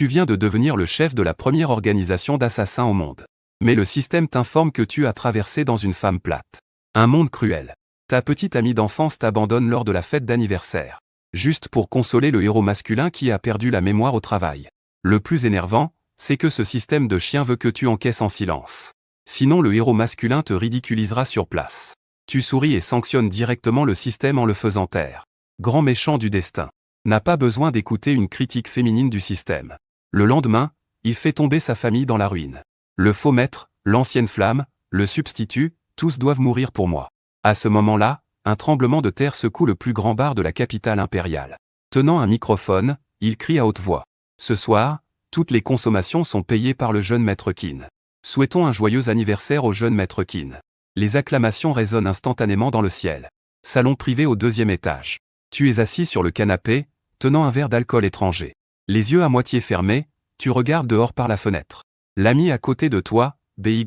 Tu viens de devenir le chef de la première organisation d'assassins au monde. Mais le système t'informe que tu as traversé dans une femme plate. Un monde cruel. Ta petite amie d'enfance t'abandonne lors de la fête d'anniversaire. Juste pour consoler le héros masculin qui a perdu la mémoire au travail. Le plus énervant, c'est que ce système de chien veut que tu encaisses en silence. Sinon le héros masculin te ridiculisera sur place. Tu souris et sanctionnes directement le système en le faisant taire. Grand méchant du destin. N'a pas besoin d'écouter une critique féminine du système. Le lendemain, il fait tomber sa famille dans la ruine. Le faux maître, l'ancienne flamme, le substitut, tous doivent mourir pour moi. À ce moment-là, un tremblement de terre secoue le plus grand bar de la capitale impériale. Tenant un microphone, il crie à haute voix. Ce soir, toutes les consommations sont payées par le jeune maître Qin. Souhaitons un joyeux anniversaire au jeune maître Qin. Les acclamations résonnent instantanément dans le ciel. Salon privé au 2e étage. Tu es assis sur le canapé, tenant un verre d'alcool étranger. Les yeux à moitié fermés, tu regardes dehors par la fenêtre. L'ami à côté de toi, BYE,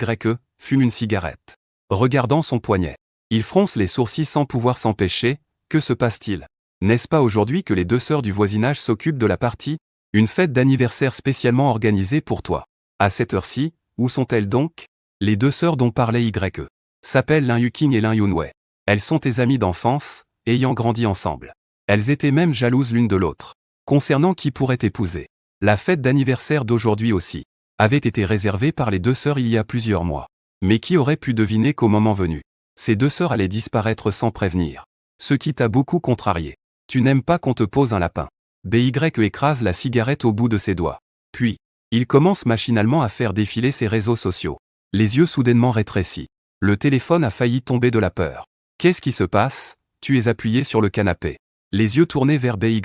fume une cigarette. Regardant son poignet. Il fronce les sourcils sans pouvoir s'empêcher. Que se passe-t-il? N'est-ce pas aujourd'hui que les 2 sœurs du voisinage s'occupent de la partie? Une fête d'anniversaire spécialement organisée pour toi. À cette heure-ci, où sont-elles donc? Les 2 sœurs dont parlait YE. S'appellent Lin Yuqing et Lin Yunwei. Elles sont tes amies d'enfance, ayant grandi ensemble. Elles étaient même jalouses l'une de l'autre. Concernant qui pourrait t'épouser. La fête d'anniversaire d'aujourd'hui aussi avait été réservée par les 2 sœurs il y a plusieurs mois. Mais qui aurait pu deviner qu'au moment venu, ces 2 sœurs allaient disparaître sans prévenir. Ce qui t'a beaucoup contrarié. Tu n'aimes pas qu'on te pose un lapin. BYE écrase la cigarette au bout de ses doigts. Puis, il commence machinalement à faire défiler ses réseaux sociaux. Les yeux soudainement rétrécis. Le téléphone a failli tomber de la peur. Qu'est-ce qui se passe? Tu es appuyé sur le canapé. Les yeux tournés vers BYE.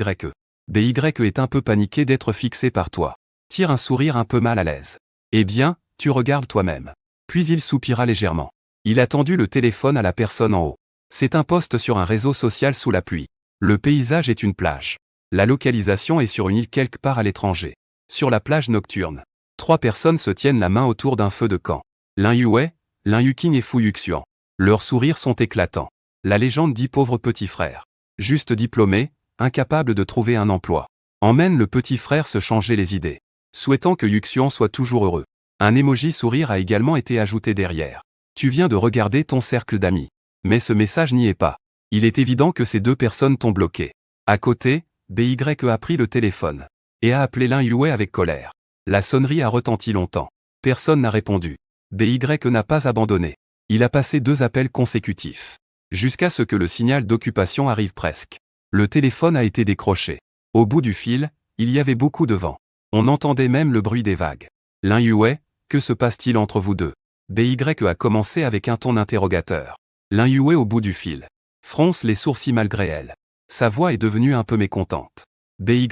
BYE est un peu paniqué d'être fixé par toi. Tire un sourire un peu mal à l'aise. Eh bien, tu regardes toi-même. Puis il soupira légèrement. Il a tendu le téléphone à la personne en haut. C'est un post sur un réseau social sous la pluie. Le paysage est une plage. La localisation est sur une île quelque part à l'étranger. Sur la plage nocturne. 3 personnes se tiennent la main autour d'un feu de camp. Lin Yue, Lin Yuqing et Fu Yuxian. Leurs sourires sont éclatants. La légende dit pauvre petit frère. Juste diplômé, incapable de trouver un emploi. Emmène le petit frère se changer les idées. Souhaitant que Yuxian soit toujours heureux. Un emoji sourire a également été ajouté derrière. Tu viens de regarder ton cercle d'amis. Mais ce message n'y est pas. Il est évident que ces 2 personnes t'ont bloqué. À côté, BYE a pris le téléphone. Et a appelé Lin Yue avec colère. La sonnerie a retenti longtemps. Personne n'a répondu. BYE n'a pas abandonné. Il a passé 2 appels consécutifs. Jusqu'à ce que le signal d'occupation arrive presque. Le téléphone a été décroché. Au bout du fil, il y avait beaucoup de vent. On entendait même le bruit des vagues. Lin Yue, que se passe-t-il entre vous deux? BYE a commencé avec un ton interrogateur. Lin Yue au bout du fil. Fronce les sourcils malgré elle. Sa voix est devenue un peu mécontente. BYE,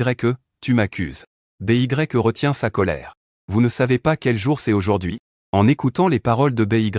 tu m'accuses. BYE retient sa colère. Vous ne savez pas quel jour c'est aujourd'hui? En écoutant les paroles de BYE.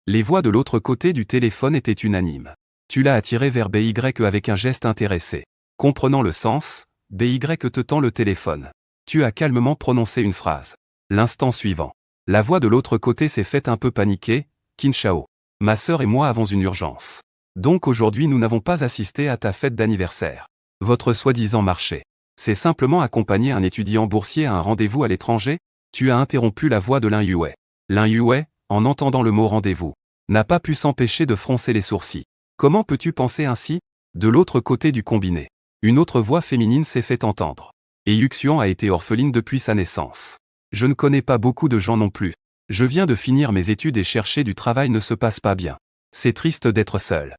Les voix de l'autre côté du téléphone étaient unanimes. Tu l'as attiré vers BYE avec un geste intéressé. Comprenant le sens, BYE te tend le téléphone. Tu as calmement prononcé une phrase. L'instant suivant. La voix de l'autre côté s'est faite un peu paniquée. Qin Shao. Ma sœur et moi avons une urgence. Donc aujourd'hui nous n'avons pas assisté à ta fête d'anniversaire. Votre soi-disant marché. C'est simplement accompagner un étudiant boursier à un rendez-vous à l'étranger? Tu as interrompu la voix de Lin Yue. Lin Yue, en entendant le mot rendez-vous, n'a pas pu s'empêcher de froncer les sourcils. Comment peux-tu penser ainsi? De l'autre côté du combiné. Une autre voix féminine s'est fait entendre. Et Yuxian a été orpheline depuis sa naissance. Je ne connais pas beaucoup de gens non plus. Je viens de finir mes études et chercher du travail ne se passe pas bien. C'est triste d'être seul.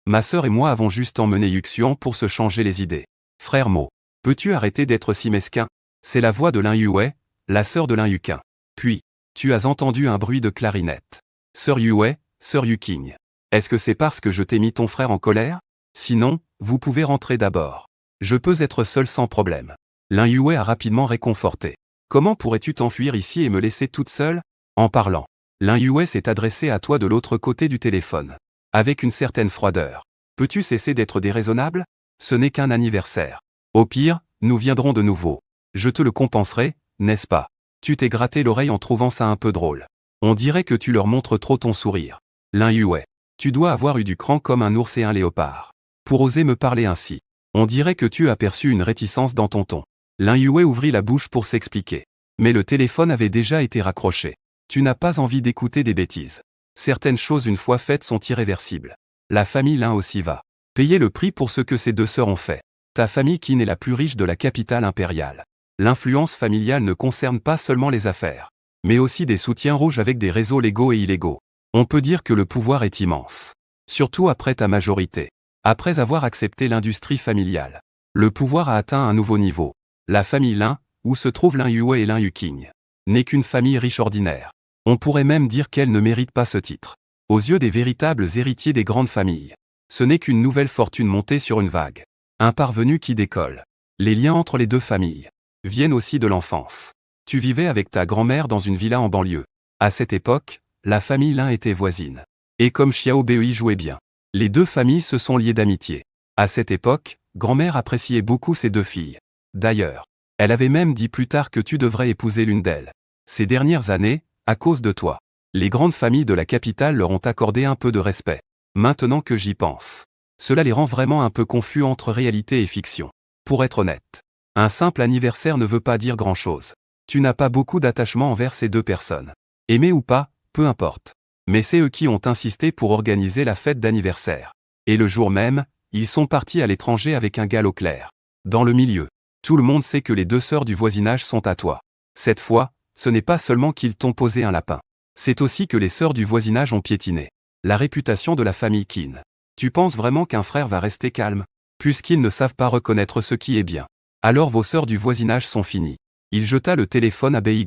Ma sœur et moi avons juste emmené Yuxian pour se changer les idées. Frère Mo, peux-tu arrêter d'être si mesquin? C'est la voix de Lin Yue, la sœur de Lin Yuqing. Puis, tu as entendu un bruit de clarinette. Sœur Yue, sœur Yuqing. Est-ce que c'est parce que je t'ai mis ton frère en colère? Sinon, vous pouvez rentrer d'abord. Je peux être seul sans problème. Lin Yue a rapidement réconforté. Comment pourrais-tu t'enfuir ici et me laisser toute seule? En parlant, Lin Yue s'est adressé à toi de l'autre côté du téléphone. Avec une certaine froideur. Peux-tu cesser d'être déraisonnable? Ce n'est qu'un anniversaire. Au pire, nous viendrons de nouveau. Je te le compenserai, n'est-ce pas? Tu t'es gratté l'oreille en trouvant ça un peu drôle. On dirait que tu leur montres trop ton sourire. Lin Yue, tu dois avoir eu du cran comme un ours et un léopard. Pour oser me parler ainsi. On dirait que tu as perçu une réticence dans ton ton. Lin Yue ouvrit la bouche pour s'expliquer. Mais le téléphone avait déjà été raccroché. Tu n'as pas envie d'écouter des bêtises. Certaines choses une fois faites sont irréversibles. La famille Lin aussi va payer le prix pour ce que ses deux sœurs ont fait. Ta famille Qin est la plus riche de la capitale impériale. L'influence familiale ne concerne pas seulement les affaires, mais aussi des soutiens rouges avec des réseaux légaux et illégaux. On peut dire que le pouvoir est immense. Surtout après ta majorité. Après avoir accepté l'industrie familiale. Le pouvoir a atteint un nouveau niveau. La famille Lin, où se trouvent Lin Yue et Lin Yuqing, n'est qu'une famille riche ordinaire. On pourrait même dire qu'elle ne mérite pas ce titre. Aux yeux des véritables héritiers des grandes familles, ce n'est qu'une nouvelle fortune montée sur une vague. Un parvenu qui décolle. Les liens entre les deux familles viennent aussi de l'enfance. Tu vivais avec ta grand-mère dans une villa en banlieue. À cette époque, la famille Lin était voisine. Et comme Xiao Bei jouait bien, les deux familles se sont liées d'amitié. À cette époque, grand-mère appréciait beaucoup ses deux filles. D'ailleurs, elle avait même dit plus tard que tu devrais épouser l'une d'elles. Ces dernières années, à cause de toi, les grandes familles de la capitale leur ont accordé un peu de respect. Maintenant que j'y pense, cela les rend vraiment un peu confus entre réalité et fiction. Pour être honnête, un simple anniversaire ne veut pas dire grand-chose. Tu n'as pas beaucoup d'attachement envers ces deux personnes. Aimer ou pas, peu importe. Mais c'est eux qui ont insisté pour organiser la fête d'anniversaire. Et le jour même, ils sont partis à l'étranger avec un galop clair. Dans le milieu, tout le monde sait que les deux sœurs du voisinage sont à toi. Cette fois, ce n'est pas seulement qu'ils t'ont posé un lapin. C'est aussi que les sœurs du voisinage ont piétiné la réputation de la famille Qin. Tu penses vraiment qu'un frère va rester calme, puisqu'ils ne savent pas reconnaître ce qui est bien? Alors vos sœurs du voisinage sont finies. Il jeta le téléphone à BYE.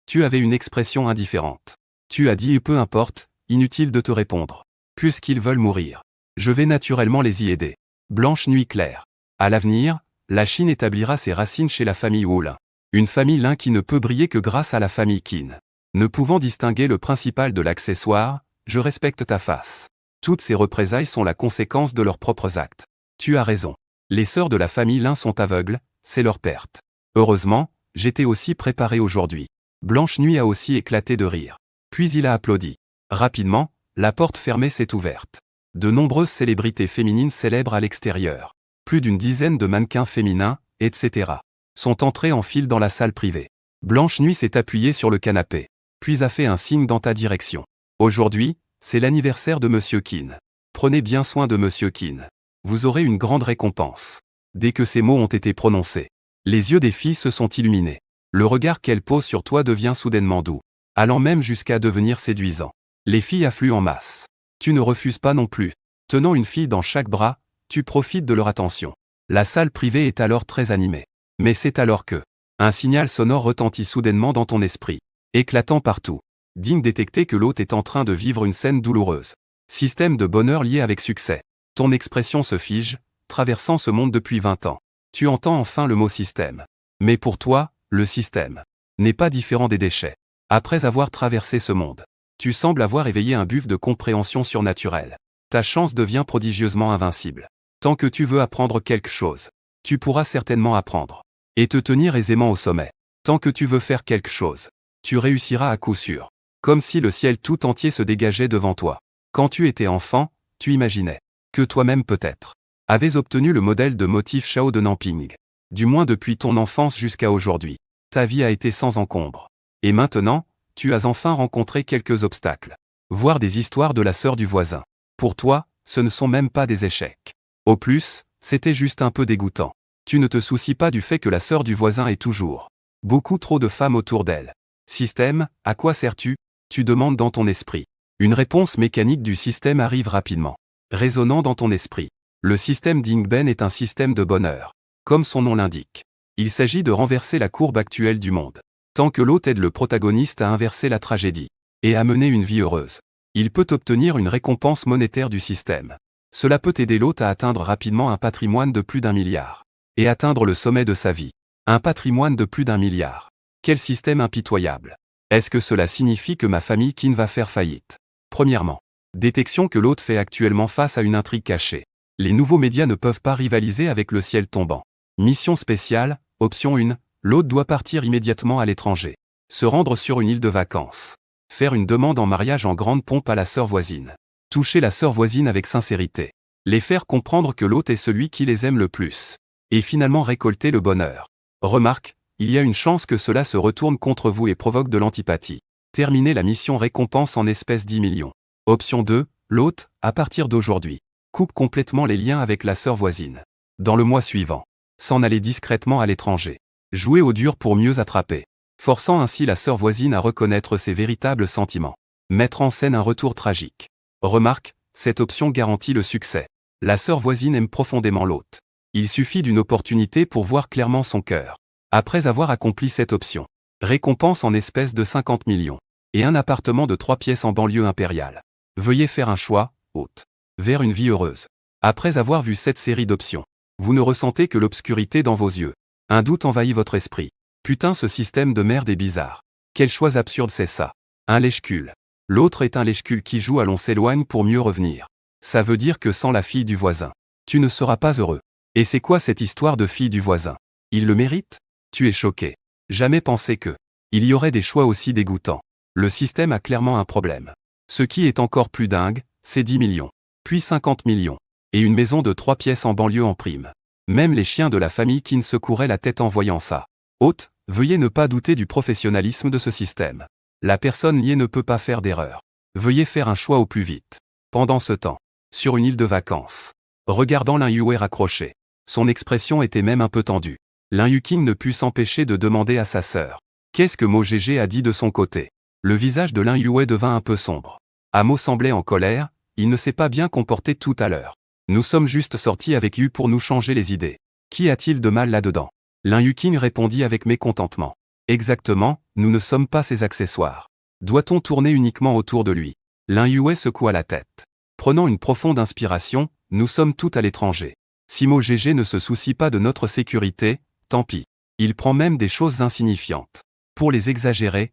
Tu avais une expression indifférente. Tu as dit peu importe, inutile de te répondre. Puisqu'ils veulent mourir, je vais naturellement les y aider. Blanche nuit claire. À l'avenir, la Chine établira ses racines chez la famille Wu Lin. Une famille Lin qui ne peut briller que grâce à la famille Qin. Ne pouvant distinguer le principal de l'accessoire, je respecte ta face. Toutes ces représailles sont la conséquence de leurs propres actes. Tu as raison. Les sœurs de la famille Lin sont aveugles, c'est leur perte. Heureusement, j'étais aussi préparé aujourd'hui. Blanche Nuit a aussi éclaté de rire. Puis il a applaudi. Rapidement, la porte fermée s'est ouverte. De nombreuses célébrités féminines célèbres à l'extérieur. Plus d'une dizaine de mannequins féminins, etc. sont entrés en file dans la salle privée. Blanche Nuit s'est appuyée sur le canapé, puis a fait un signe dans ta direction. Aujourd'hui, c'est l'anniversaire de Monsieur Qin. Prenez bien soin de Monsieur Qin. Vous aurez une grande récompense. Dès que ces mots ont été prononcés, les yeux des filles se sont illuminés. Le regard qu'elles posent sur toi devient soudainement doux, allant même jusqu'à devenir séduisant. Les filles affluent en masse. Tu ne refuses pas non plus. Tenant une fille dans chaque bras, tu profites de leur attention. La salle privée est alors très animée. Mais c'est alors que un signal sonore retentit soudainement dans ton esprit, éclatant partout. Digne détecter que l'hôte est en train de vivre une scène douloureuse. Système de bonheur lié avec succès. Ton expression se fige, traversant ce monde depuis 20 ans. Tu entends enfin le mot système. Mais pour toi, le système n'est pas différent des déchets. Après avoir traversé ce monde, tu sembles avoir éveillé un buffle de compréhension surnaturelle. Ta chance devient prodigieusement invincible. Tant que tu veux apprendre quelque chose, tu pourras certainement apprendre et te tenir aisément au sommet. Tant que tu veux faire quelque chose, tu réussiras à coup sûr. Comme si le ciel tout entier se dégageait devant toi. Quand tu étais enfant, tu imaginais que toi-même peut-être avais obtenu le modèle de motif Chao de Nanping. Du moins depuis ton enfance jusqu'à aujourd'hui. Ta vie a été sans encombre. Et maintenant, tu as enfin rencontré quelques obstacles. Voire des histoires de la sœur du voisin. Pour toi, ce ne sont même pas des échecs. Au plus, c'était juste un peu dégoûtant. Tu ne te soucies pas du fait que la sœur du voisin est toujours beaucoup trop de femmes autour d'elle. Système, à quoi sers-tu? Tu demandes dans ton esprit. Une réponse mécanique du système arrive rapidement, résonnant dans ton esprit. Le système d'Ingben est un système de bonheur. Comme son nom l'indique. Il s'agit de renverser la courbe actuelle du monde. Tant que l'hôte aide le protagoniste à inverser la tragédie et à mener une vie heureuse, il peut obtenir une récompense monétaire du système. Cela peut aider l'hôte à atteindre rapidement un patrimoine de plus d'1 milliard. Et atteindre le sommet de sa vie. Un patrimoine de plus d'1 milliard. Quel système impitoyable. Est-ce que cela signifie que ma famille Qin va faire faillite? Premièrement, détection que l'hôte fait actuellement face à une intrigue cachée. Les nouveaux médias ne peuvent pas rivaliser avec le ciel tombant. Mission spéciale, option 1, l'hôte doit partir immédiatement à l'étranger. Se rendre sur une île de vacances. Faire une demande en mariage en grande pompe à la sœur voisine. Toucher la sœur voisine avec sincérité. Les faire comprendre que l'hôte est celui qui les aime le plus. Et finalement récolter le bonheur. Remarque, il y a une chance que cela se retourne contre vous et provoque de l'antipathie. Terminez la mission récompense en espèces 10 millions. Option 2, l'hôte, à partir d'aujourd'hui. Coupe complètement les liens avec la sœur voisine. Dans le mois suivant. S'en aller discrètement à l'étranger. Jouer au dur pour mieux attraper. Forçant ainsi la sœur voisine à reconnaître ses véritables sentiments. Mettre en scène un retour tragique. Remarque, cette option garantit le succès. La sœur voisine aime profondément l'hôte. Il suffit d'une opportunité pour voir clairement son cœur. Après avoir accompli cette option. Récompense en espèces de 50 millions. Et un appartement de 3 pièces en banlieue impériale. Veuillez faire un choix, hôte. Vers une vie heureuse. Après avoir vu cette série d'options. Vous ne ressentez que l'obscurité dans vos yeux. Un doute envahit votre esprit. Putain, ce système de merde est bizarre. Quel choix absurde c'est ça. Un lèche-cul. L'autre est un lèche-cul qui joue à l'on s'éloigne pour mieux revenir. Ça veut dire que sans la fille du voisin, tu ne seras pas heureux. Et c'est quoi cette histoire de fille du voisin? Il le mérite? Tu es choqué. Jamais pensé que il y aurait des choix aussi dégoûtants. Le système a clairement un problème. Ce qui est encore plus dingue, c'est 10 millions. Puis 50 millions. Et une maison de 3 pièces en banlieue en prime. Même les chiens de la famille Kin secouraient la tête en voyant ça. Hôte, veuillez ne pas douter du professionnalisme de ce système. La personne liée ne peut pas faire d'erreur. Veuillez faire un choix au plus vite. Pendant ce temps, sur une île de vacances, regardant Lin Yue raccroché, son expression était même un peu tendue. Lin Yuqing ne put s'empêcher de demander à sa sœur. Qu'est-ce que Mo Gégé a dit de son côté? Le visage de Lin Yue devint un peu sombre. Amo semblait en colère, il ne s'est pas bien comporté tout à l'heure. Nous sommes juste sortis avec Yu pour nous changer les idées. Qu'y a-t-il de mal là-dedans? Lin Yuqing répondit avec mécontentement. Exactement, nous ne sommes pas ses accessoires. Doit-on tourner uniquement autour de lui? Lin Yue secoua la tête. Prenant une profonde inspiration, nous sommes tout à l'étranger. Si Mo Gégé ne se soucie pas de notre sécurité, tant pis. Il prend même des choses insignifiantes. Pour les exagérer,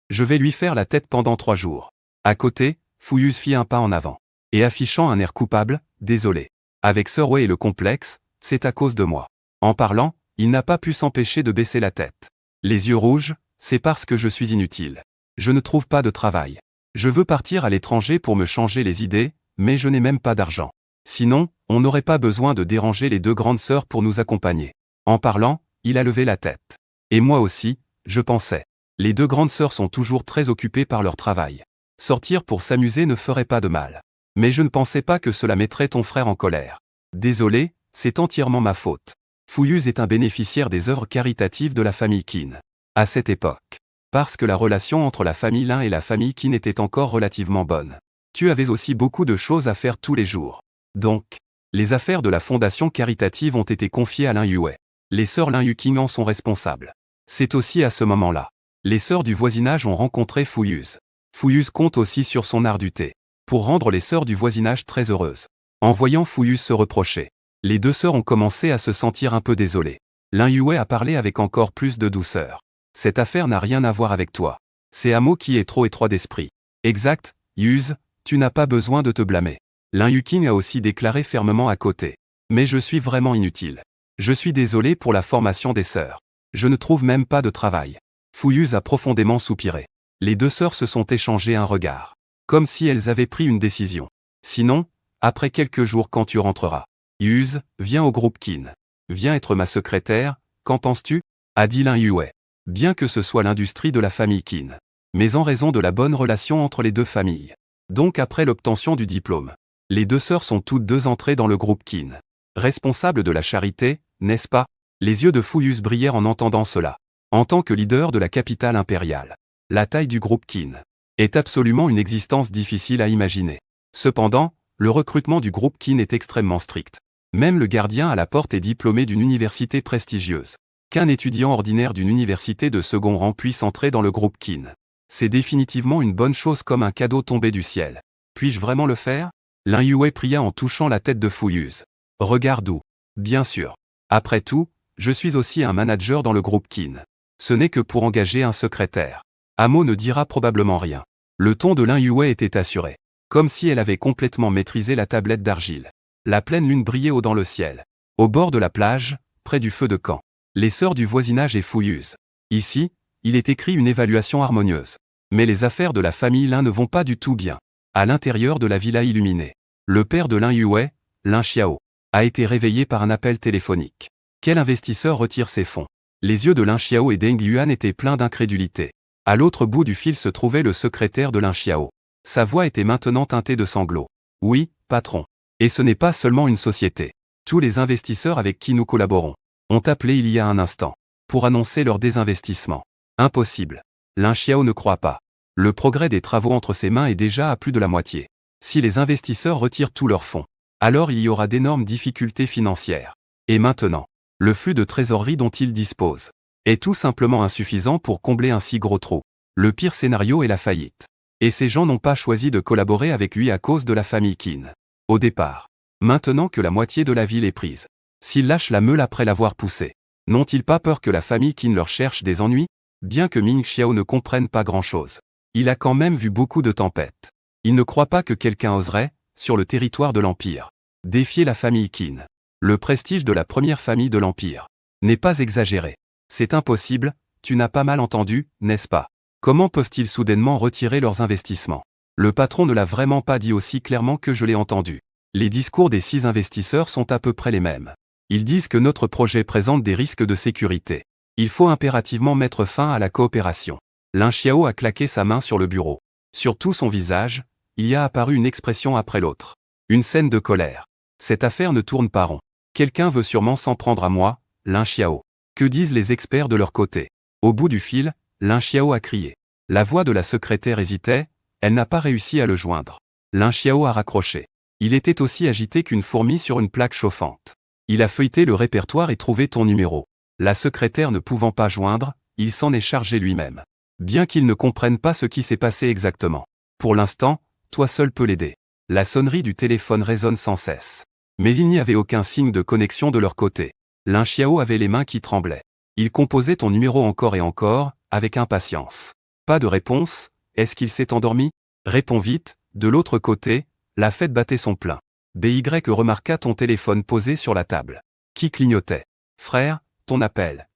je vais lui faire la tête pendant 3 jours. À côté, Fuyuz fit un pas en avant. Et affichant un air coupable, désolé. Avec Sir Wei et le complexe, c'est à cause de moi. En parlant, il n'a pas pu s'empêcher de baisser la tête. Les yeux rouges, c'est parce que je suis inutile. Je ne trouve pas de travail. Je veux partir à l'étranger pour me changer les idées, mais je n'ai même pas d'argent. Sinon, on n'aurait pas besoin de déranger les 2 grandes sœurs pour nous accompagner. En parlant, il a levé la tête. Et moi aussi, je pensais. Les 2 grandes sœurs sont toujours très occupées par leur travail. Sortir pour s'amuser ne ferait pas de mal. Mais je ne pensais pas que cela mettrait ton frère en colère. Désolé, c'est entièrement ma faute. Fuyuz est un bénéficiaire des œuvres caritatives de la famille Qin. À cette époque. Parce que la relation entre la famille Lin et la famille Qin était encore relativement bonne. Tu avais aussi beaucoup de choses à faire tous les jours. Donc, les affaires de la fondation caritative ont été confiées à Lin Yue. Les sœurs Lin Yuqing en sont responsables. C'est aussi à ce moment-là. Les sœurs du voisinage ont rencontré Fuyuz. Fuyuz compte aussi sur son art du thé. Pour rendre les sœurs du voisinage très heureuses. En voyant Fuyuz se reprocher, les 2 sœurs ont commencé à se sentir un peu désolées. Lin Yue a parlé avec encore plus de douceur. Cette affaire n'a rien à voir avec toi. C'est Amo qui est trop étroit d'esprit. Exact, Yuz, tu n'as pas besoin de te blâmer. Lin Yuqing a aussi déclaré fermement à côté. Mais je suis vraiment inutile. Je suis désolé pour la formation des sœurs. Je ne trouve même pas de travail. Fuyuz a profondément soupiré. Les 2 sœurs se sont échangées un regard. Comme si elles avaient pris une décision. Sinon, après quelques jours quand tu rentreras. Yuz, viens au groupe Qin. Viens être ma secrétaire, qu'en penses-tu? A dit Lin Yue. Bien que ce soit l'industrie de la famille Qin. Mais en raison de la bonne relation entre les 2 familles. Donc après l'obtention du diplôme. Les 2 sœurs sont toutes 2 entrées dans le groupe Qin. Responsable de la charité, n'est-ce pas? Les yeux de Fuyuz brillèrent en entendant cela. En tant que leader de la capitale impériale. La taille du groupe Qin est absolument une existence difficile à imaginer. Cependant, le recrutement du groupe Qin est extrêmement strict. Même le gardien à la porte est diplômé d'une université prestigieuse. Qu'un étudiant ordinaire d'une université de second rang puisse entrer dans le groupe Qin. C'est définitivement une bonne chose comme un cadeau tombé du ciel. Puis-je vraiment le faire? Lin Yue pria en touchant la tête de Fuyuz. Regarde où. Bien sûr. Après tout, je suis aussi un manager dans le groupe Qin. Ce n'est que pour engager un secrétaire. Amo ne dira probablement rien. Le ton de Lin Yue était assuré. Comme si elle avait complètement maîtrisé la tablette d'argile. La pleine lune brillait haut dans le ciel. Au bord de la plage, près du feu de camp. Les sœurs du voisinage et Fuyuz. Ici, il est écrit une évaluation harmonieuse. Mais les affaires de la famille Lin ne vont pas du tout bien. À l'intérieur de la villa illuminée. Le père de Lin Yue, Lin Xiao, a été réveillé par un appel téléphonique. Quel investisseur retire ses fonds? Les yeux de Lin Xiao et Deng Yuan étaient pleins d'incrédulité. À l'autre bout du fil se trouvait le secrétaire de Lin Xiao. Sa voix était maintenant teintée de sanglots. Oui, patron. Et ce n'est pas seulement une société. Tous les investisseurs avec qui nous collaborons ont appelé il y a un instant pour annoncer leur désinvestissement. Impossible. Lin Xiao ne croit pas. Le progrès des travaux entre ses mains est déjà à plus de la moitié. Si les investisseurs retirent tous leurs fonds, alors il y aura d'énormes difficultés financières. Et maintenant, le flux de trésorerie dont il dispose est tout simplement insuffisant pour combler un si gros trou. Le pire scénario est la faillite. Et ces gens n'ont pas choisi de collaborer avec lui à cause de la famille Qin. Au départ. Maintenant que la moitié de la ville est prise. S'ils lâchent la meule après l'avoir poussée, n'ont-ils pas peur que la famille Qin leur cherche des ennuis? Bien que Ming Xiao ne comprenne pas grand-chose, il a quand même vu beaucoup de tempêtes. Il ne croit pas que quelqu'un oserait, sur le territoire de l'Empire, défier la famille Qin. Le prestige de la première famille de l'Empire n'est pas exagéré. C'est impossible, tu n'as pas mal entendu, n'est-ce pas? Comment peuvent-ils soudainement retirer leurs investissements? Le patron ne l'a vraiment pas dit aussi clairement que je l'ai entendu. Les discours des 6 investisseurs sont à peu près les mêmes. Ils disent que notre projet présente des risques de sécurité. Il faut impérativement mettre fin à la coopération. Lin Xiao a claqué sa main sur le bureau. Sur tout son visage, il y a apparu une expression après l'autre. Une scène de colère. Cette affaire ne tourne pas rond. Quelqu'un veut sûrement s'en prendre à moi, Lin Xiao. Que disent les experts de leur côté? Au bout du fil, Lin Xiao a crié. La voix de la secrétaire hésitait, elle n'a pas réussi à le joindre. Lin Xiao a raccroché. Il était aussi agité qu'une fourmi sur une plaque chauffante. Il a feuilleté le répertoire et trouvé ton numéro. La secrétaire ne pouvant pas joindre, il s'en est chargé lui-même. Bien qu'il ne comprenne pas ce qui s'est passé exactement. Pour l'instant, toi seul peux l'aider. La sonnerie du téléphone résonne sans cesse. Mais il n'y avait aucun signe de connexion de leur côté. Lin Xiao avait les mains qui tremblaient. Il composait ton numéro encore et encore, avec impatience. Pas de réponse, est-ce qu'il s'est endormi? Réponds vite, de l'autre côté, la fête battait son plein. BY remarqua ton téléphone posé sur la table. Qui clignotait? Frère, ton appel.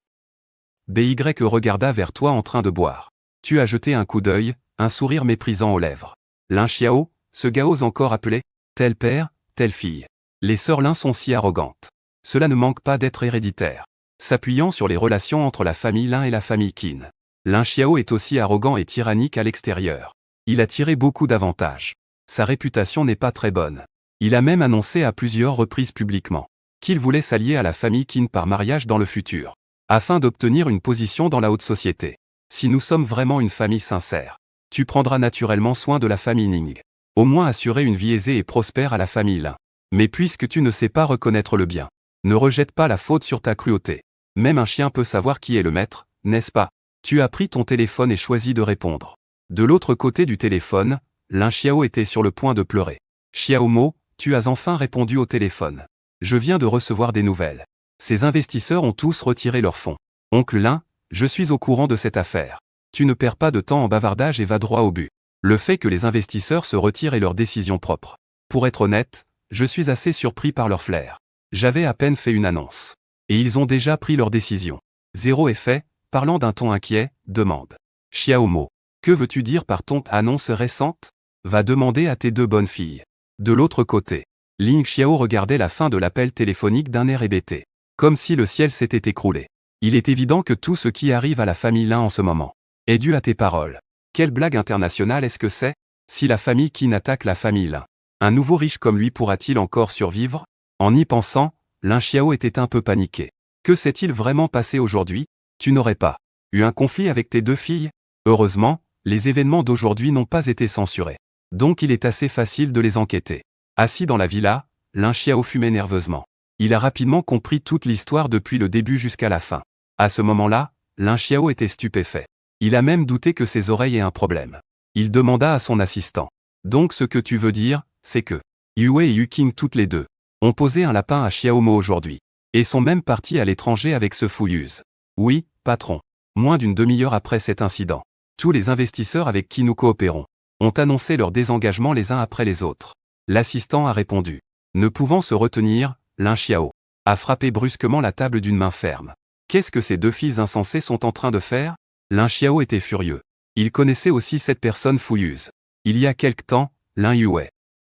BY regarda vers toi en train de boire. Tu as jeté un coup d'œil, un sourire méprisant aux lèvres. Lin Xiao, ce gars ose encore appeler? Tel père, telle fille. Les sœurs Lin sont si arrogantes. Cela ne manque pas d'être héréditaire. S'appuyant sur les relations entre la famille Lin et la famille Qin. Lin Xiao est aussi arrogant et tyrannique à l'extérieur. Il a tiré beaucoup d'avantages. Sa réputation n'est pas très bonne. Il a même annoncé à plusieurs reprises publiquement qu'il voulait s'allier à la famille Qin par mariage dans le futur, afin d'obtenir une position dans la haute société. Si nous sommes vraiment une famille sincère, tu prendras naturellement soin de la famille Ning. Au moins assurer une vie aisée et prospère à la famille Lin. Mais puisque tu ne sais pas reconnaître le bien, ne rejette pas la faute sur ta cruauté. Même un chien peut savoir qui est le maître, n'est-ce pas? Tu as pris ton téléphone et choisi de répondre. De l'autre côté du téléphone, Lin Xiao était sur le point de pleurer. Xiao Mo, tu as enfin répondu au téléphone. Je viens de recevoir des nouvelles. Ces investisseurs ont tous retiré leurs fonds. Oncle Lin, je suis au courant de cette affaire. Tu ne perds pas de temps en bavardage et va droit au but. Le fait que les investisseurs se retirent est leur décision propre. Pour être honnête, je suis assez surpris par leur flair. J'avais à peine fait une annonce. Et ils ont déjà pris leur décision. Zéro effet, parlant d'un ton inquiet, demande. Xiao Mo, que veux-tu dire par ton annonce récente? Va demander à tes 2 bonnes filles. De l'autre côté, Ling Xiao regardait la fin de l'appel téléphonique d'un air hébété. Comme si le ciel s'était écroulé. Il est évident que tout ce qui arrive à la famille Lin en ce moment est dû à tes paroles. Quelle blague internationale est-ce que c'est? Si la famille Qin attaque la famille Lin, un nouveau riche comme lui pourra-t-il encore survivre? En y pensant, Lin Xiao était un peu paniqué. Que s'est-il vraiment passé aujourd'hui? Tu n'aurais pas eu un conflit avec tes 2 filles? Heureusement, les événements d'aujourd'hui n'ont pas été censurés. Donc il est assez facile de les enquêter. Assis dans la villa, Lin Xiao fumait nerveusement. Il a rapidement compris toute l'histoire depuis le début jusqu'à la fin. À ce moment-là, Lin Xiao était stupéfait. Il a même douté que ses oreilles aient un problème. Il demanda à son assistant. Donc ce que tu veux dire, c'est que Yue et Yu Qing toutes les 2 ont posé un lapin à Xiao Mo aujourd'hui. Et sont même partis à l'étranger avec ce fouilleuse. Oui, patron. Moins d'une demi-heure après cet incident, tous les investisseurs avec qui nous coopérons ont annoncé leur désengagement les uns après les autres. L'assistant a répondu. Ne pouvant se retenir, Lin Xiao a frappé brusquement la table d'une main ferme. Qu'est-ce que ces 2 filles insensées sont en train de faire? Lin Xiao était furieux. Il connaissait aussi cette personne fouilleuse. Il y a quelque temps, Lin Yue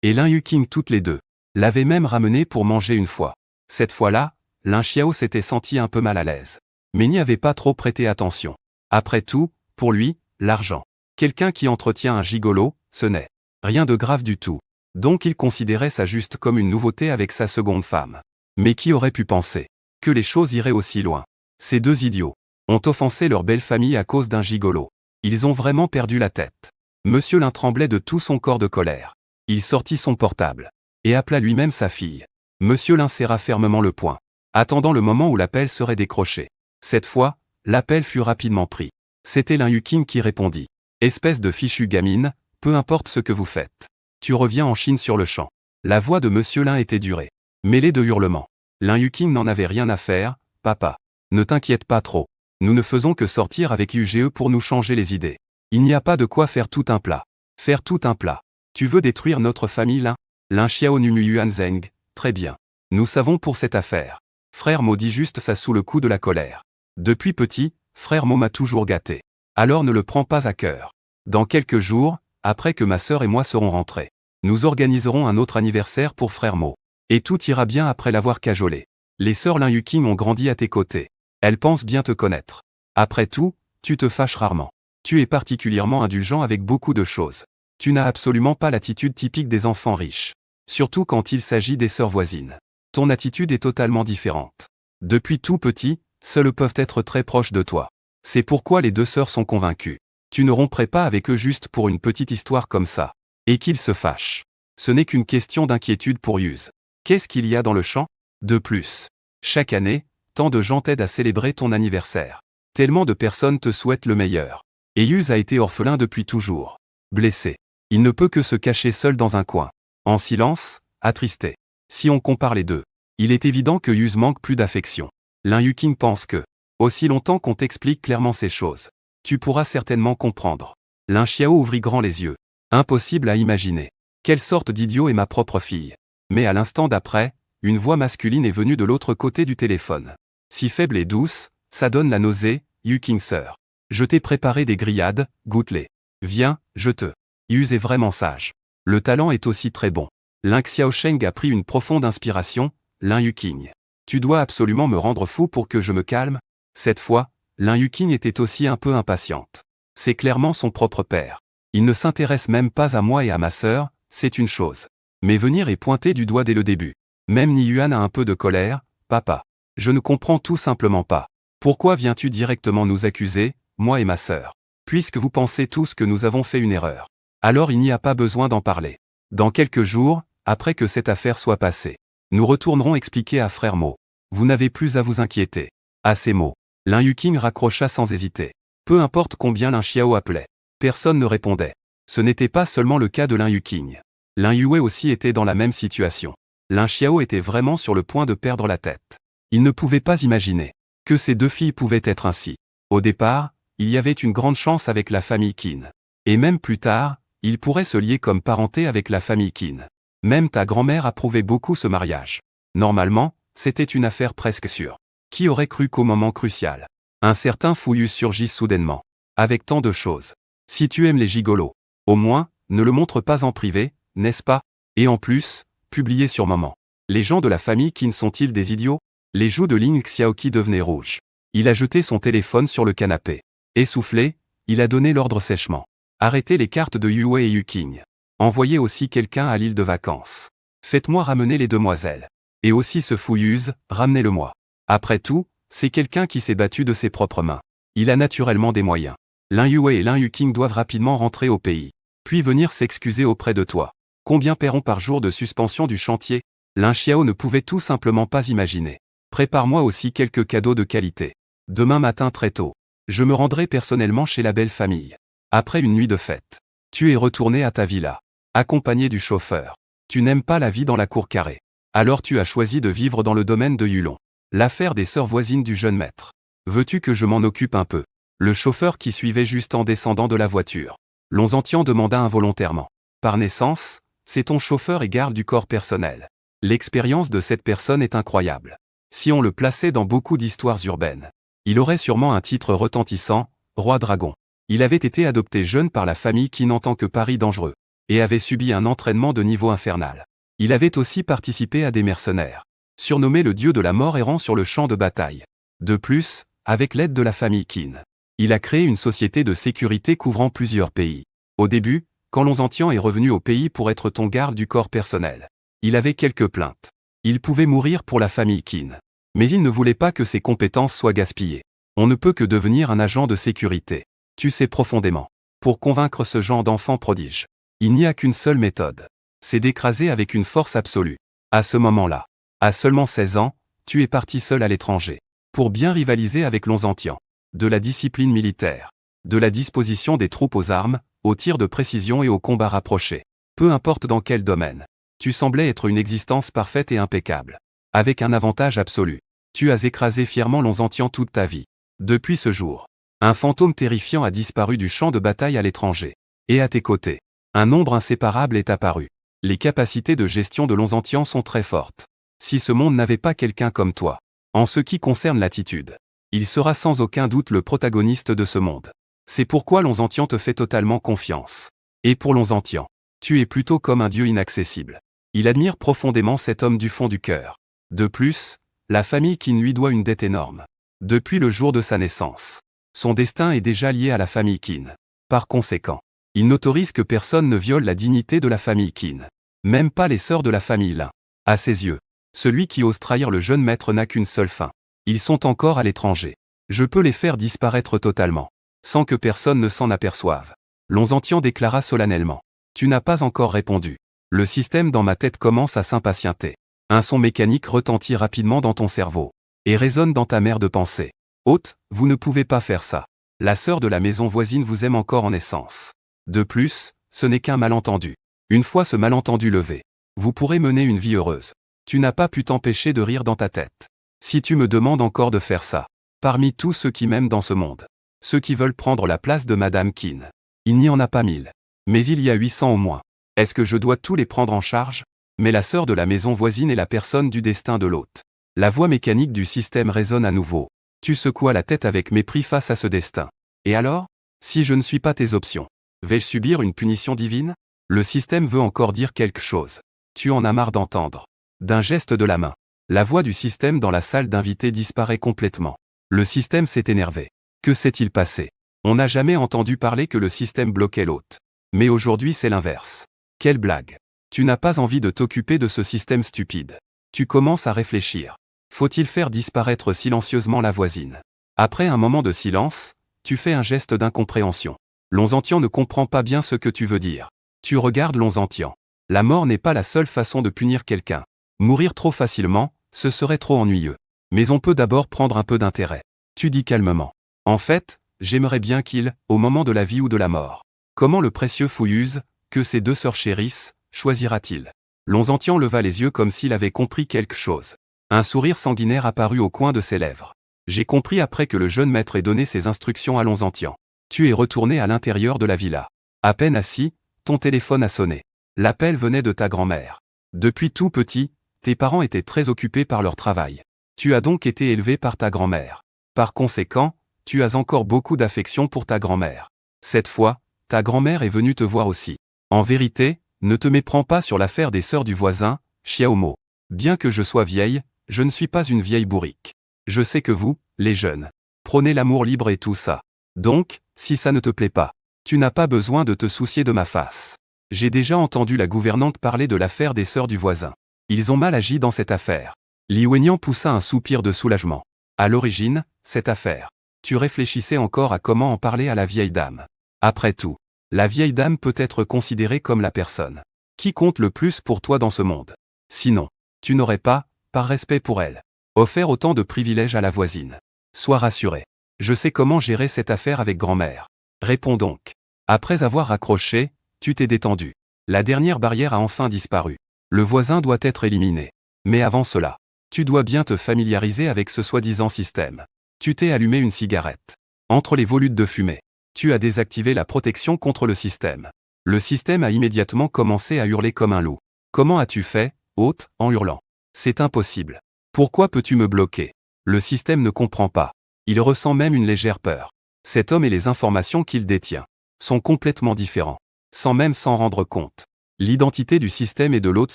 et Lin Yu Qing toutes les 2 l'avaient même ramené pour manger une fois. Cette fois-là, Lin Xiao s'était senti un peu mal à l'aise. mais n'y avait pas trop prêté attention. Après tout, pour lui, l'argent. Quelqu'un qui entretient un gigolo, ce n'est rien de grave du tout. Donc il considérait ça juste comme une nouveauté avec sa seconde femme. Mais qui aurait pu penser que les choses iraient aussi loin? Ces deux idiots ont offensé leur belle famille à cause d'un gigolo. Ils ont vraiment perdu la tête. Monsieur Lin tremblait de tout son corps de colère. Il sortit son portable et appela lui-même sa fille. Monsieur Lin serra fermement le poing, attendant le moment où l'appel serait décroché. Cette fois, l'appel fut rapidement pris. C'était Lin Yuqing qui répondit. Espèce de fichue gamine, peu importe ce que vous faites. Tu reviens en Chine sur le champ. La voix de Monsieur Lin était durée, mêlée de hurlements. Lin Yuqing n'en avait rien à faire, papa. Ne t'inquiète pas trop. Nous ne faisons que sortir avec UGE pour nous changer les idées. Il n'y a pas de quoi faire tout un plat. Faire tout un plat. Tu veux détruire notre famille Lin? Lin Xiao Numu Yuan Zeng, très bien. Nous savons pour cette affaire. Frère Mo dit juste ça sous le coup de la colère. Depuis petit, frère Mo m'a toujours gâté. Alors ne le prends pas à cœur. Dans quelques jours, après que ma sœur et moi serons rentrés, nous organiserons un autre anniversaire pour frère Mo. Et tout ira bien après l'avoir cajolé. Les sœurs Lin Yuqing ont grandi à tes côtés. Elles pensent bien te connaître. Après tout, tu te fâches rarement. Tu es particulièrement indulgent avec beaucoup de choses. Tu n'as absolument pas l'attitude typique des enfants riches. Surtout quand il s'agit des sœurs voisines. Ton attitude est totalement différente. Depuis tout petit, seuls peuvent être très proches de toi. C'est pourquoi les deux sœurs sont convaincues. Tu ne romprais pas avec eux juste pour une petite histoire comme ça. Et qu'ils se fâchent. Ce n'est qu'une question d'inquiétude pour Yuz. Qu'est-ce qu'il y a dans le champ? De plus. Chaque année, tant de gens t'aident à célébrer ton anniversaire. Tellement de personnes te souhaitent le meilleur. Et Yuz a été orphelin depuis toujours. Blessé. Il ne peut que se cacher seul dans un coin. En silence, attristé. Si on compare les deux, il est évident que Yuz manque plus d'affection. Lin Yuqing pense que, aussi longtemps qu'on t'explique clairement ces choses, tu pourras certainement comprendre. Lin Xiao ouvrit grand les yeux. Impossible à imaginer. Quelle sorte d'idiot est ma propre fille? Mais à l'instant d'après, une voix masculine est venue de l'autre côté du téléphone. Si faible et douce, ça donne la nausée, Yuqing sœur. Je t'ai préparé des grillades, goûte-les. Viens, je te. Yuz est vraiment sage. Le talent est aussi très bon. Lin Xiaosheng a pris une profonde inspiration. Lin Yuqing. Tu dois absolument me rendre fou pour que je me calme? Cette fois, Lin Yuqing était aussi un peu impatiente. C'est clairement son propre père. Il ne s'intéresse même pas à moi et à ma sœur, c'est une chose. Mais venir et pointer du doigt dès le début. Même Ni Yuan a un peu de colère. Papa. Je ne comprends tout simplement pas. Pourquoi viens-tu directement nous accuser, moi et ma sœur? Puisque vous pensez tous que nous avons fait une erreur. Alors il n'y a pas besoin d'en parler. Dans quelques jours, après que cette affaire soit passée, nous retournerons expliquer à frère Mo. Vous n'avez plus à vous inquiéter. À ces mots, Lin Yuqing raccrocha sans hésiter. Peu importe combien Lin Xiao appelait. Personne ne répondait. Ce n'était pas seulement le cas de Lin Yuqing. Lin Yue aussi était dans la même situation. Lin Xiao était vraiment sur le point de perdre la tête. Il ne pouvait pas imaginer que ces deux filles pouvaient être ainsi. Au départ, il y avait une grande chance avec la famille Qin. Et même plus tard, il pourrait se lier comme parenté avec la famille Qin. Même ta grand-mère approuvait beaucoup ce mariage. Normalement, c'était une affaire presque sûre. Qui aurait cru qu'au moment crucial, un certain Fuyus surgisse soudainement, avec tant de choses. Si tu aimes les gigolos, au moins, ne le montre pas en privé, n'est-ce pas? Et en plus, publié sur moment. Les gens de la famille Qin sont-ils des idiots? Les joues de Ling Xiaoqi devenaient rouges. Il a jeté son téléphone sur le canapé. Essoufflé, il a donné l'ordre sèchement. Arrêtez les cartes de Yue et Yuqing. Envoyez aussi quelqu'un à l'île de vacances. Faites-moi ramener les demoiselles. Et aussi ce Fuyuse, ramenez-le-moi. Après tout, c'est quelqu'un qui s'est battu de ses propres mains. Il a naturellement des moyens. Lin Yue et Lin Yuqing doivent rapidement rentrer au pays. Puis venir s'excuser auprès de toi. Combien paieront par jour de suspension du chantier? Lin Xiao ne pouvait tout simplement pas imaginer. Prépare-moi aussi quelques cadeaux de qualité. Demain matin très tôt, je me rendrai personnellement chez la belle famille. Après une nuit de fête, tu es retourné à ta villa, accompagné du chauffeur. Tu n'aimes pas la vie dans la cour carrée. Alors tu as choisi de vivre dans le domaine de Yulon. L'affaire des sœurs voisines du jeune maître. Veux-tu que je m'en occupe un peu? Le chauffeur qui suivait juste en descendant de la voiture. Lonzentian demanda involontairement. Par naissance, c'est ton chauffeur et garde du corps personnel. L'expérience de cette personne est incroyable. Si on le plaçait dans beaucoup d'histoires urbaines, il aurait sûrement un titre retentissant, roi dragon. Il avait été adopté jeune par la famille Qin en tant que pari dangereux, et avait subi un entraînement de niveau infernal. Il avait aussi participé à des mercenaires, surnommé le dieu de la mort errant sur le champ de bataille. De plus, avec l'aide de la famille Qin. Il a créé une société de sécurité couvrant plusieurs pays. Au début, quand Lonzentian est revenu au pays pour être ton garde du corps personnel, il avait quelques plaintes. Il pouvait mourir pour la famille Qin. Mais il ne voulait pas que ses compétences soient gaspillées. On ne peut que devenir un agent de sécurité. Tu sais profondément. Pour convaincre ce genre d'enfant prodige, il n'y a qu'une seule méthode. C'est d'écraser avec une force absolue. À ce moment-là, à seulement 16 ans, tu es parti seul à l'étranger. Pour bien rivaliser avec Lonzentian. De la discipline militaire. De la disposition des troupes aux armes, aux tirs de précision et aux combats rapprochés. Peu importe dans quel domaine. Tu semblais être une existence parfaite et impeccable. Avec un avantage absolu. Tu as écrasé fièrement Lonzentian toute ta vie. Depuis ce jour, un fantôme terrifiant a disparu du champ de bataille à l'étranger. Et à tes côtés, un nombre inséparable est apparu. Les capacités de gestion de Lonzentian sont très fortes. Si ce monde n'avait pas quelqu'un comme toi, en ce qui concerne l'attitude, il sera sans aucun doute le protagoniste de ce monde. C'est pourquoi Lonzentian te fait totalement confiance. Et pour Lonzentian, tu es plutôt comme un dieu inaccessible. Il admire profondément cet homme du fond du cœur. De plus, la famille Qin lui doit une dette énorme. Depuis le jour de sa naissance, son destin est déjà lié à la famille Qin. Par conséquent, il n'autorise que personne ne viole la dignité de la famille Qin. Même pas les sœurs de la famille Lin. À ses yeux, celui qui ose trahir le jeune maître n'a qu'une seule fin. Ils sont encore à l'étranger. Je peux les faire disparaître totalement, sans que personne ne s'en aperçoive. Lonzentian déclara solennellement. Tu n'as pas encore répondu. Le système dans ma tête commence à s'impatienter. Un son mécanique retentit rapidement dans ton cerveau. Et résonne dans ta mer de pensée. Hôte, vous ne pouvez pas faire ça. La sœur de la maison voisine vous aime encore en essence. De plus, ce n'est qu'un malentendu. Une fois ce malentendu levé, vous pourrez mener une vie heureuse. Tu n'as pas pu t'empêcher de rire dans ta tête. Si tu me demandes encore de faire ça, parmi tous ceux qui m'aiment dans ce monde, ceux qui veulent prendre la place de Madame Qin, il n'y en a pas 1000. Mais il y a 800 au moins. Est-ce que je dois tous les prendre en charge? Mais la sœur de la maison voisine est la personne du destin de l'hôte. La voix mécanique du système résonne à nouveau. Tu secouas la tête avec mépris face à ce destin. Et alors? Si je ne suis pas tes options, vais-je subir une punition divine? Le système veut encore dire quelque chose. Tu en as marre d'entendre. D'un geste de la main, la voix du système dans la salle d'invités disparaît complètement. Le système s'est énervé. Que s'est-il passé? On n'a jamais entendu parler que le système bloquait l'hôte. Mais aujourd'hui c'est l'inverse. Quelle blague! Tu n'as pas envie de t'occuper de ce système stupide. Tu commences à réfléchir. Faut-il faire disparaître silencieusement la voisine? Après un moment de silence, tu fais un geste d'incompréhension. Lonzentian ne comprend pas bien ce que tu veux dire. Tu regardes Lonzentian. La mort n'est pas la seule façon de punir quelqu'un. Mourir trop facilement, ce serait trop ennuyeux. Mais on peut d'abord prendre un peu d'intérêt. Tu dis calmement. En fait, j'aimerais bien qu'il, au moment de la vie ou de la mort, comment le précieux Fouilleuse, que ses deux sœurs chérissent, choisira-t-il? Lonzentian leva les yeux comme s'il avait compris quelque chose. Un sourire sanguinaire apparut au coin de ses lèvres. J'ai compris après que le jeune maître ait donné ses instructions à Lonzentian. Tu es retourné à l'intérieur de la villa. À peine assis, ton téléphone a sonné. L'appel venait de ta grand-mère. Depuis tout petit, tes parents étaient très occupés par leur travail. Tu as donc été élevé par ta grand-mère. Par conséquent, tu as encore beaucoup d'affection pour ta grand-mère. Cette fois, ta grand-mère est venue te voir aussi. En vérité, ne te méprends pas sur l'affaire des sœurs du voisin, Xiaomo. Bien que je sois vieille, je ne suis pas une vieille bourrique. Je sais que vous, les jeunes, prônez l'amour libre et tout ça. Donc, si ça ne te plaît pas, tu n'as pas besoin de te soucier de ma face. J'ai déjà entendu la gouvernante parler de l'affaire des sœurs du voisin. Ils ont mal agi dans cette affaire. Li Wenyan poussa un soupir de soulagement. À l'origine, cette affaire. Tu réfléchissais encore à comment en parler à la vieille dame. Après tout, la vieille dame peut être considérée comme la personne qui compte le plus pour toi dans ce monde. Sinon, tu n'aurais pas, par respect pour elle, offert autant de privilèges à la voisine. Sois rassuré. Je sais comment gérer cette affaire avec grand-mère. Réponds donc. Après avoir raccroché, tu t'es détendu. La dernière barrière a enfin disparu. Le voisin doit être éliminé. Mais avant cela, tu dois bien te familiariser avec ce soi-disant système. Tu t'es allumé une cigarette. Entre les volutes de fumée, tu as désactivé la protection contre le système. Le système a immédiatement commencé à hurler comme un loup. Comment as-tu fait, hôte, en hurlant? C'est impossible. Pourquoi peux-tu me bloquer? Le système ne comprend pas. Il ressent même une légère peur. Cet homme et les informations qu'il détient sont complètement différents, sans même s'en rendre compte. L'identité du système et de l'autre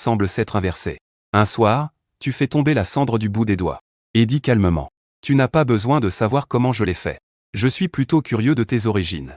semble s'être inversée. Un soir, tu fais tomber la cendre du bout des doigts, et dis calmement. Tu n'as pas besoin de savoir comment je l'ai fait. Je suis plutôt curieux de tes origines.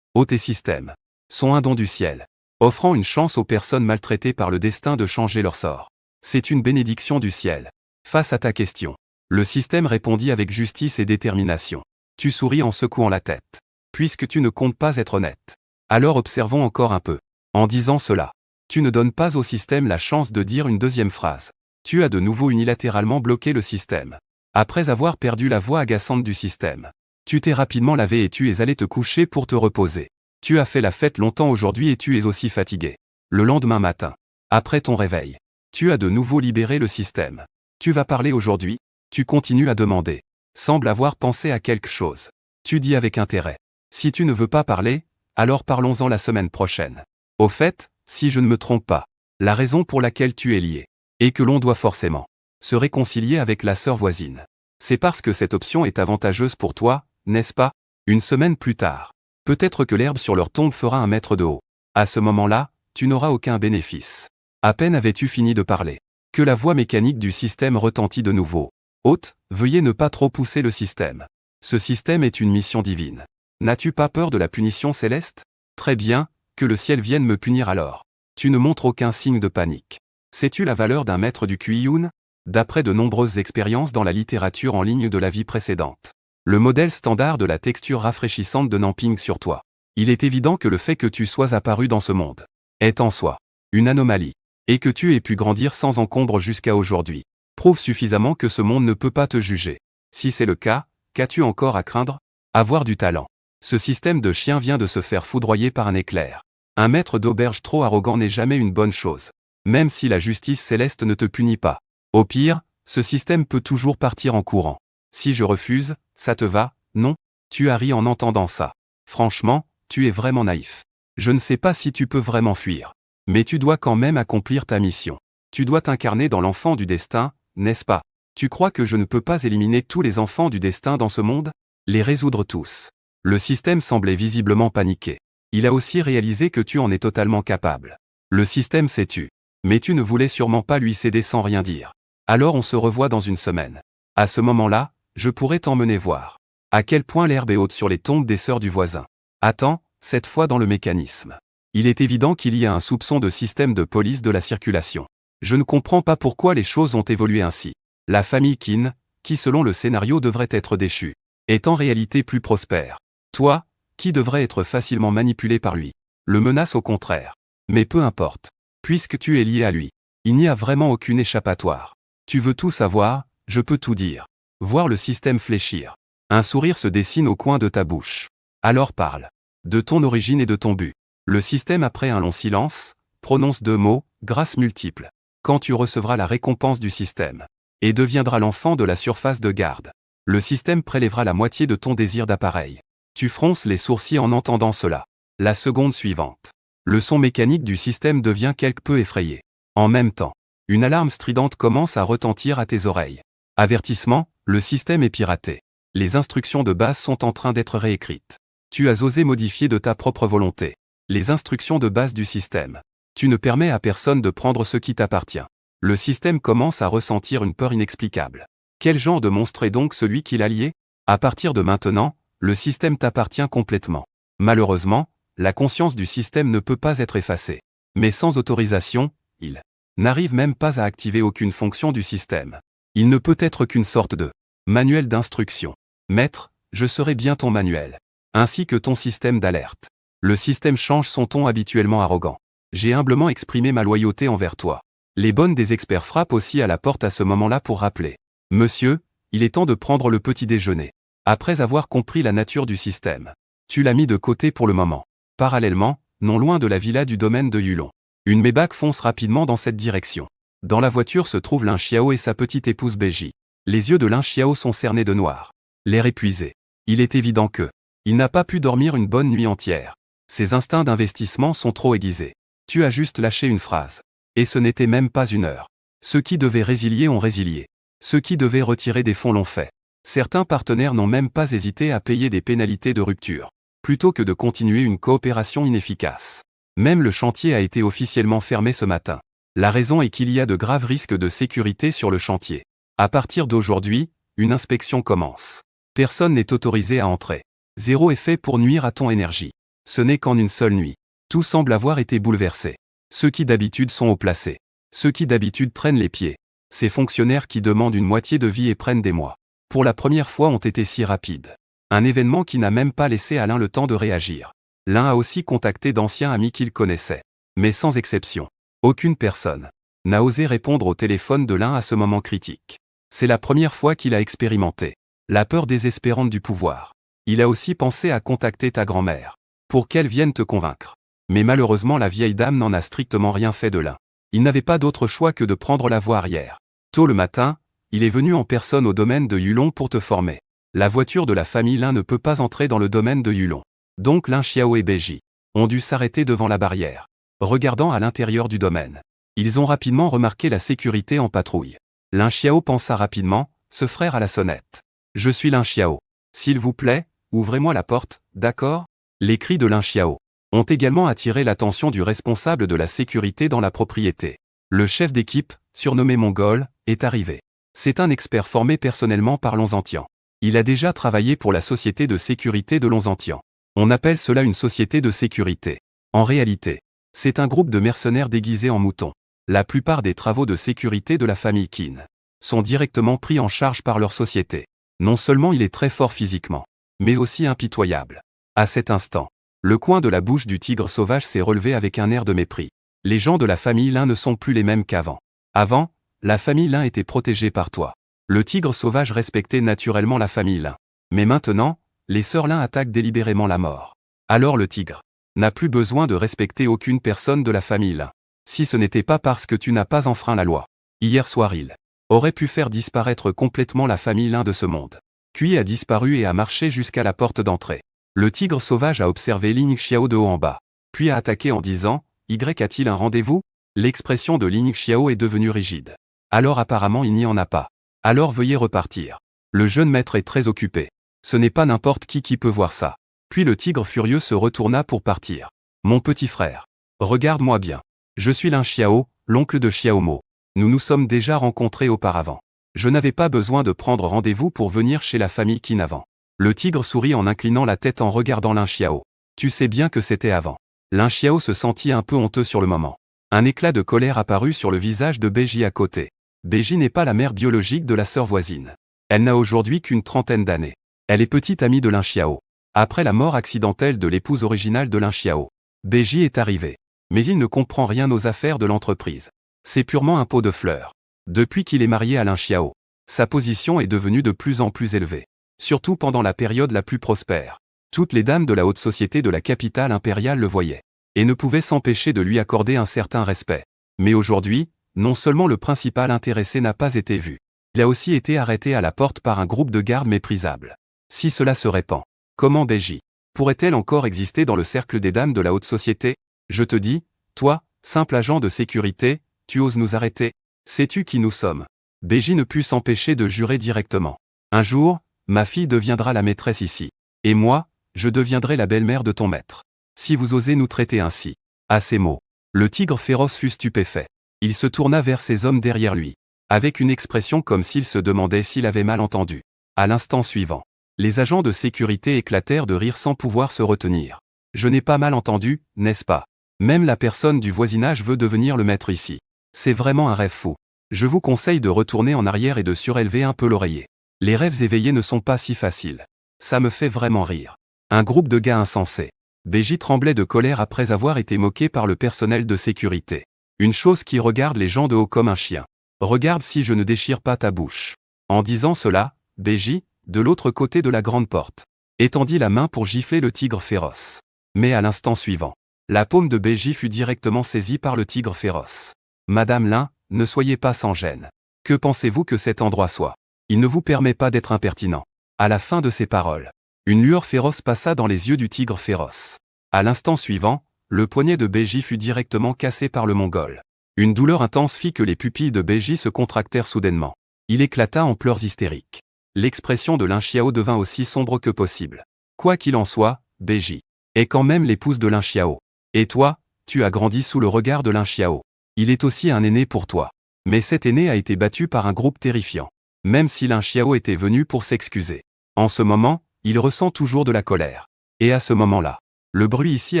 Tes systèmes sont un don du ciel, offrant une chance aux personnes maltraitées par le destin de changer leur sort. C'est une bénédiction du ciel. Face à ta question, le système répondit avec justice et détermination. Tu souris en secouant la tête. Puisque tu ne comptes pas être honnête. Alors observons encore un peu. En disant cela, tu ne donnes pas au système la chance de dire une deuxième phrase. Tu as de nouveau unilatéralement bloqué le système. Après avoir perdu la voix agaçante du système, tu t'es rapidement lavé et tu es allé te coucher pour te reposer. Tu as fait la fête longtemps aujourd'hui et tu es aussi fatigué. Le lendemain matin, après ton réveil, tu as de nouveau libéré le système. Tu vas parler aujourd'hui? Tu continues à demander. Semble avoir pensé à quelque chose. Tu dis avec intérêt. Si tu ne veux pas parler, alors parlons-en la semaine prochaine. Au fait, si je ne me trompe pas, la raison pour laquelle tu es lié, et que l'on doit forcément se réconcilier avec la sœur voisine, c'est parce que cette option est avantageuse pour toi, n'est-ce pas? Une semaine plus tard, peut-être que l'herbe sur leur tombe fera 1 mètre de haut. À ce moment-là, tu n'auras aucun bénéfice. À peine avais-tu fini de parler, que la voix mécanique du système retentit de nouveau. Hôte, veuillez ne pas trop pousser le système. Ce système est une mission divine. N'as-tu pas peur de la punition céleste? Très bien, que le ciel vienne me punir alors. Tu ne montres aucun signe de panique. Sais-tu la valeur d'un maître du Kuiyun? D'après de nombreuses expériences dans la littérature en ligne de la vie précédente, le modèle standard de la texture rafraîchissante de Namping sur toi, il est évident que le fait que tu sois apparu dans ce monde est en soi une anomalie, et que tu aies pu grandir sans encombre jusqu'à aujourd'hui, prouve suffisamment que ce monde ne peut pas te juger. Si c'est le cas, qu'as-tu encore à craindre? Avoir du talent. Ce système de chien vient de se faire foudroyer par un éclair. Un maître d'auberge trop arrogant n'est jamais une bonne chose. Même si la justice céleste ne te punit pas. Au pire, ce système peut toujours partir en courant. Si je refuse, ça te va? Non? Tu as ri en entendant ça. Franchement, tu es vraiment naïf. Je ne sais pas si tu peux vraiment fuir. Mais tu dois quand même accomplir ta mission. Tu dois t'incarner dans l'enfant du destin, n'est-ce pas? Tu crois que je ne peux pas éliminer tous les enfants du destin dans ce monde? Les résoudre tous. Le système semblait visiblement paniqué. Il a aussi réalisé que tu en es totalement capable. Le système s'est tu. Mais tu ne voulais sûrement pas lui céder sans rien dire. Alors on se revoit dans une semaine. À ce moment-là, je pourrais t'emmener voir à quel point l'herbe est haute sur les tombes des sœurs du voisin. Attends, cette fois dans le mécanisme. Il est évident qu'il y a un soupçon de système de police de la circulation. Je ne comprends pas pourquoi les choses ont évolué ainsi. La famille Qin, qui selon le scénario devrait être déchue, est en réalité plus prospère. Toi, qui devrais être facilement manipulé par lui, le menace au contraire. Mais peu importe. Puisque tu es lié à lui, il n'y a vraiment aucune échappatoire. Tu veux tout savoir, je peux tout dire. Voir le système fléchir. Un sourire se dessine au coin de ta bouche. Alors parle. De ton origine et de ton but. Le système, après un long silence, prononce 2 mots, grâce multiple. Quand tu recevras la récompense du système, et deviendras l'enfant de la surface de garde, le système prélèvera la moitié de ton désir d'appareil. Tu fronces les sourcils en entendant cela. La seconde suivante. Le son mécanique du système devient quelque peu effrayé. En même temps, une alarme stridente commence à retentir à tes oreilles. Avertissement, le système est piraté. Les instructions de base sont en train d'être réécrites. Tu as osé modifier de ta propre volonté les instructions de base du système. Tu ne permets à personne de prendre ce qui t'appartient. Le système commence à ressentir une peur inexplicable. Quel genre de monstre est donc celui qui l'a lié? À partir de maintenant, le système t'appartient complètement. Malheureusement, la conscience du système ne peut pas être effacée. Mais sans autorisation, il n'arrive même pas à activer aucune fonction du système. Il ne peut être qu'une sorte de manuel d'instruction. Maître, je serai bien ton manuel. Ainsi que ton système d'alerte. Le système change son ton habituellement arrogant. J'ai humblement exprimé ma loyauté envers toi. Les bonnes des experts frappent aussi à la porte à ce moment-là pour rappeler. Monsieur, il est temps de prendre le petit déjeuner. Après avoir compris la nature du système, tu l'as mis de côté pour le moment. Parallèlement, non loin de la villa du domaine de Yulon, une Maybach fonce rapidement dans cette direction. Dans la voiture se trouvent Lin Xiao et sa petite épouse Beiji. Les yeux de Lin Xiao sont cernés de noir. L'air épuisé. Il est évident que il n'a pas pu dormir une bonne nuit entière. Ses instincts d'investissement sont trop aiguisés. Tu as juste lâché une phrase. Et ce n'était même pas 1 heure. Ceux qui devaient résilier ont résilié. Ceux qui devaient retirer des fonds l'ont fait. Certains partenaires n'ont même pas hésité à payer des pénalités de rupture, plutôt que de continuer une coopération inefficace. Même le chantier a été officiellement fermé ce matin. La raison est qu'il y a de graves risques de sécurité sur le chantier. À partir d'aujourd'hui, une inspection commence. Personne n'est autorisé à entrer. Zéro effet pour nuire à ton énergie. Ce n'est qu'en une seule nuit. Tout semble avoir été bouleversé. Ceux qui d'habitude sont haut placés. Ceux qui d'habitude traînent les pieds. Ces fonctionnaires qui demandent une moitié de vie et prennent des mois. Pour la première fois ont été si rapides. Un événement qui n'a même pas laissé à l'un le temps de réagir. L'un a aussi contacté d'anciens amis qu'il connaissait. Mais sans exception. Aucune personne n'a osé répondre au téléphone de l'un à ce moment critique. C'est la première fois qu'il a expérimenté la peur désespérante du pouvoir. Il a aussi pensé à contacter ta grand-mère pour qu'elle vienne te convaincre. Mais malheureusement la vieille dame n'en a strictement rien fait de l'un. Il n'avait pas d'autre choix que de prendre la voie arrière. Tôt le matin, il est venu en personne au domaine de Yulon pour te former. La voiture de la famille Lin ne peut pas entrer dans le domaine de Yulon. Donc Lin Xiao et Beiji ont dû s'arrêter devant la barrière, regardant à l'intérieur du domaine. Ils ont rapidement remarqué la sécurité en patrouille. Lin Xiao pensa rapidement, ce frère à la sonnette. Je suis Lin Xiao. S'il vous plaît, ouvrez-moi la porte, d'accord? Les cris de Lin Xiao ont également attiré l'attention du responsable de la sécurité dans la propriété. Le chef d'équipe, surnommé Mongol, est arrivé. C'est un expert formé personnellement par Lonzantian. Il a déjà travaillé pour la société de sécurité de Lonzantian. On appelle cela une société de sécurité. En réalité, c'est un groupe de mercenaires déguisés en moutons. La plupart des travaux de sécurité de la famille Qin sont directement pris en charge par leur société. Non seulement il est très fort physiquement, mais aussi impitoyable. À cet instant, le coin de la bouche du tigre sauvage s'est relevé avec un air de mépris. Les gens de la famille Lin ne sont plus les mêmes qu'avant. Avant, la famille Lin était protégée par toi. Le tigre sauvage respectait naturellement la famille Lin. Mais maintenant, les sœurs Lin attaquent délibérément la mort. Alors le tigre n'a plus besoin de respecter aucune personne de la famille Lin. Si ce n'était pas parce que tu n'as pas enfreint la loi. Hier soir il aurait pu faire disparaître complètement la famille Lin de ce monde. Puis a disparu et a marché jusqu'à la porte d'entrée. Le tigre sauvage a observé Ling Xiao de haut en bas, puis a attaqué en disant « Y a-t-il un rendez-vous ?» L'expression de Ling Xiao est devenue rigide. Alors apparemment il n'y en a pas. Alors veuillez repartir. Le jeune maître est très occupé. Ce n'est pas n'importe qui peut voir ça. Puis le tigre furieux se retourna pour partir. Mon petit frère. Regarde-moi bien. Je suis Lin Xiao, l'oncle de Xiaomo. Nous nous sommes déjà rencontrés auparavant. Je n'avais pas besoin de prendre rendez-vous pour venir chez la famille Qin avant. Le tigre sourit en inclinant la tête en regardant Lin Xiao. Tu sais bien que c'était avant. Lin Xiao se sentit un peu honteux sur le moment. Un éclat de colère apparut sur le visage de Beiji à côté. Beiji n'est pas la mère biologique de la sœur voisine. Elle n'a aujourd'hui qu'une trentaine d'années. Elle est petite amie de Lin Xiao. Après la mort accidentelle de l'épouse originale de Lin Xiao, Beiji est arrivé. Mais il ne comprend rien aux affaires de l'entreprise. C'est purement un pot de fleurs. Depuis qu'il est marié à Lin Xiao, sa position est devenue de plus en plus élevée. Surtout pendant la période la plus prospère. Toutes les dames de la haute société de la capitale impériale le voyaient. Et ne pouvaient s'empêcher de lui accorder un certain respect. Mais aujourd'hui, non seulement le principal intéressé n'a pas été vu. Il a aussi été arrêté à la porte par un groupe de gardes méprisables. Si cela se répand, comment Beiji pourrait-elle encore exister dans le cercle des dames de la haute société? Je te dis, toi, simple agent de sécurité, tu oses nous arrêter? Sais-tu qui nous sommes? Beiji ne put s'empêcher de jurer directement. Un jour, ma fille deviendra la maîtresse ici. Et moi, je deviendrai la belle-mère de ton maître. Si vous osez nous traiter ainsi. À ces mots, le tigre féroce fut stupéfait. Il se tourna vers ses hommes derrière lui, avec une expression comme s'il se demandait s'il avait mal entendu. À l'instant suivant, les agents de sécurité éclatèrent de rire sans pouvoir se retenir. Je n'ai pas mal entendu, n'est-ce pas? Même la personne du voisinage veut devenir le maître ici. C'est vraiment un rêve fou. Je vous conseille de retourner en arrière et de surélever un peu l'oreiller. Les rêves éveillés ne sont pas si faciles. Ça me fait vraiment rire. Un groupe de gars insensés. Beiji tremblait de colère après avoir été moqué par le personnel de sécurité. Une chose qui regarde les gens de haut comme un chien. Regarde si je ne déchire pas ta bouche. En disant cela, Beiji, de l'autre côté de la grande porte, étendit la main pour gifler le tigre féroce. Mais à l'instant suivant, la paume de Beiji fut directement saisie par le tigre féroce. Madame Lin, ne soyez pas sans gêne. Que pensez-vous que cet endroit soit? Il ne vous permet pas d'être impertinent. À la fin de ces paroles, une lueur féroce passa dans les yeux du tigre féroce. À l'instant suivant, le poignet de Beiji fut directement cassé par le Mongol. Une douleur intense fit que les pupilles de Beiji se contractèrent soudainement. Il éclata en pleurs hystériques. L'expression de Lin Xiao devint aussi sombre que possible. Quoi qu'il en soit, Beiji est quand même l'épouse de Lin Xiao. Et toi, tu as grandi sous le regard de Lin Xiao. Il est aussi un aîné pour toi. Mais cet aîné a été battu par un groupe terrifiant. même si Lin Xiao était venu pour s'excuser. En ce moment, il ressent toujours de la colère. Et à ce moment-là, le bruit ici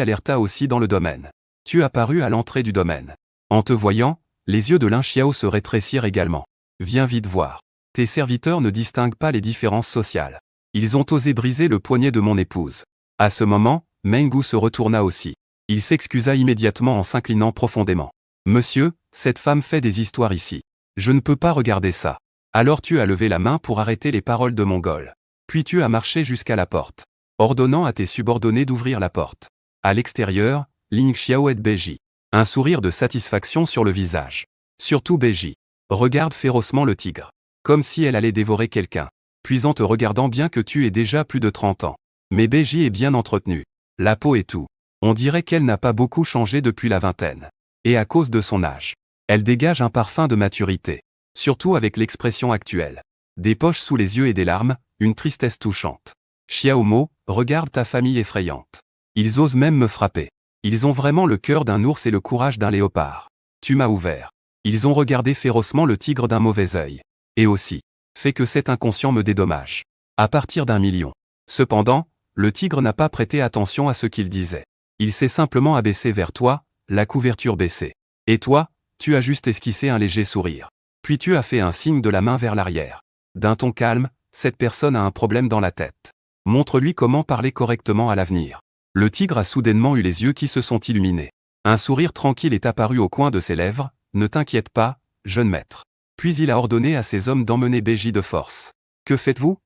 alerta aussi dans le domaine. Tu apparus à l'entrée du domaine. En te voyant, les yeux de Lin Xiao se rétrécirent également. Viens vite voir. Tes serviteurs ne distinguent pas les différences sociales. Ils ont osé briser le poignet de mon épouse. À ce moment, Menggu se retourna aussi. Il s'excusa immédiatement en s'inclinant profondément. Monsieur, cette femme fait des histoires ici. Je ne peux pas regarder ça. Alors tu as levé la main pour arrêter les paroles de Mongol. Puis tu as marché jusqu'à la porte, ordonnant à tes subordonnés d'ouvrir la porte. À l'extérieur, Ling Xiao et Beiji. Un sourire de satisfaction sur le visage. Surtout Beiji. Regarde férocement le tigre. Comme si elle allait dévorer quelqu'un. Puis en te regardant bien que tu aies déjà plus de 30 ans. Mais Beiji est bien entretenue. La peau et tout. On dirait qu'elle n'a pas beaucoup changé depuis la vingtaine. Et à cause de son âge. Elle dégage un parfum de maturité. Surtout avec l'expression actuelle. Des poches sous les yeux et des larmes, une tristesse touchante. Xiao Mo, regarde ta famille effrayante. Ils osent même me frapper. Ils ont vraiment le cœur d'un ours et le courage d'un léopard. Tu m'as ouvert. Ils ont regardé férocement le tigre d'un mauvais œil. Et aussi, fait que cet inconscient me dédommage. À partir d'1 million. Cependant, le tigre n'a pas prêté attention à ce qu'il disait. Il s'est simplement abaissé vers toi, la couverture baissée. Et toi, tu as juste esquissé un léger sourire. Puis tu as fait un signe de la main vers l'arrière. D'un ton calme, cette personne a un problème dans la tête. Montre-lui comment parler correctement à l'avenir. Le tigre a soudainement eu les yeux qui se sont illuminés. Un sourire tranquille est apparu au coin de ses lèvres. Ne t'inquiète pas, jeune maître. Puis il a ordonné à ses hommes d'emmener Beiji de force. Que faites-vous?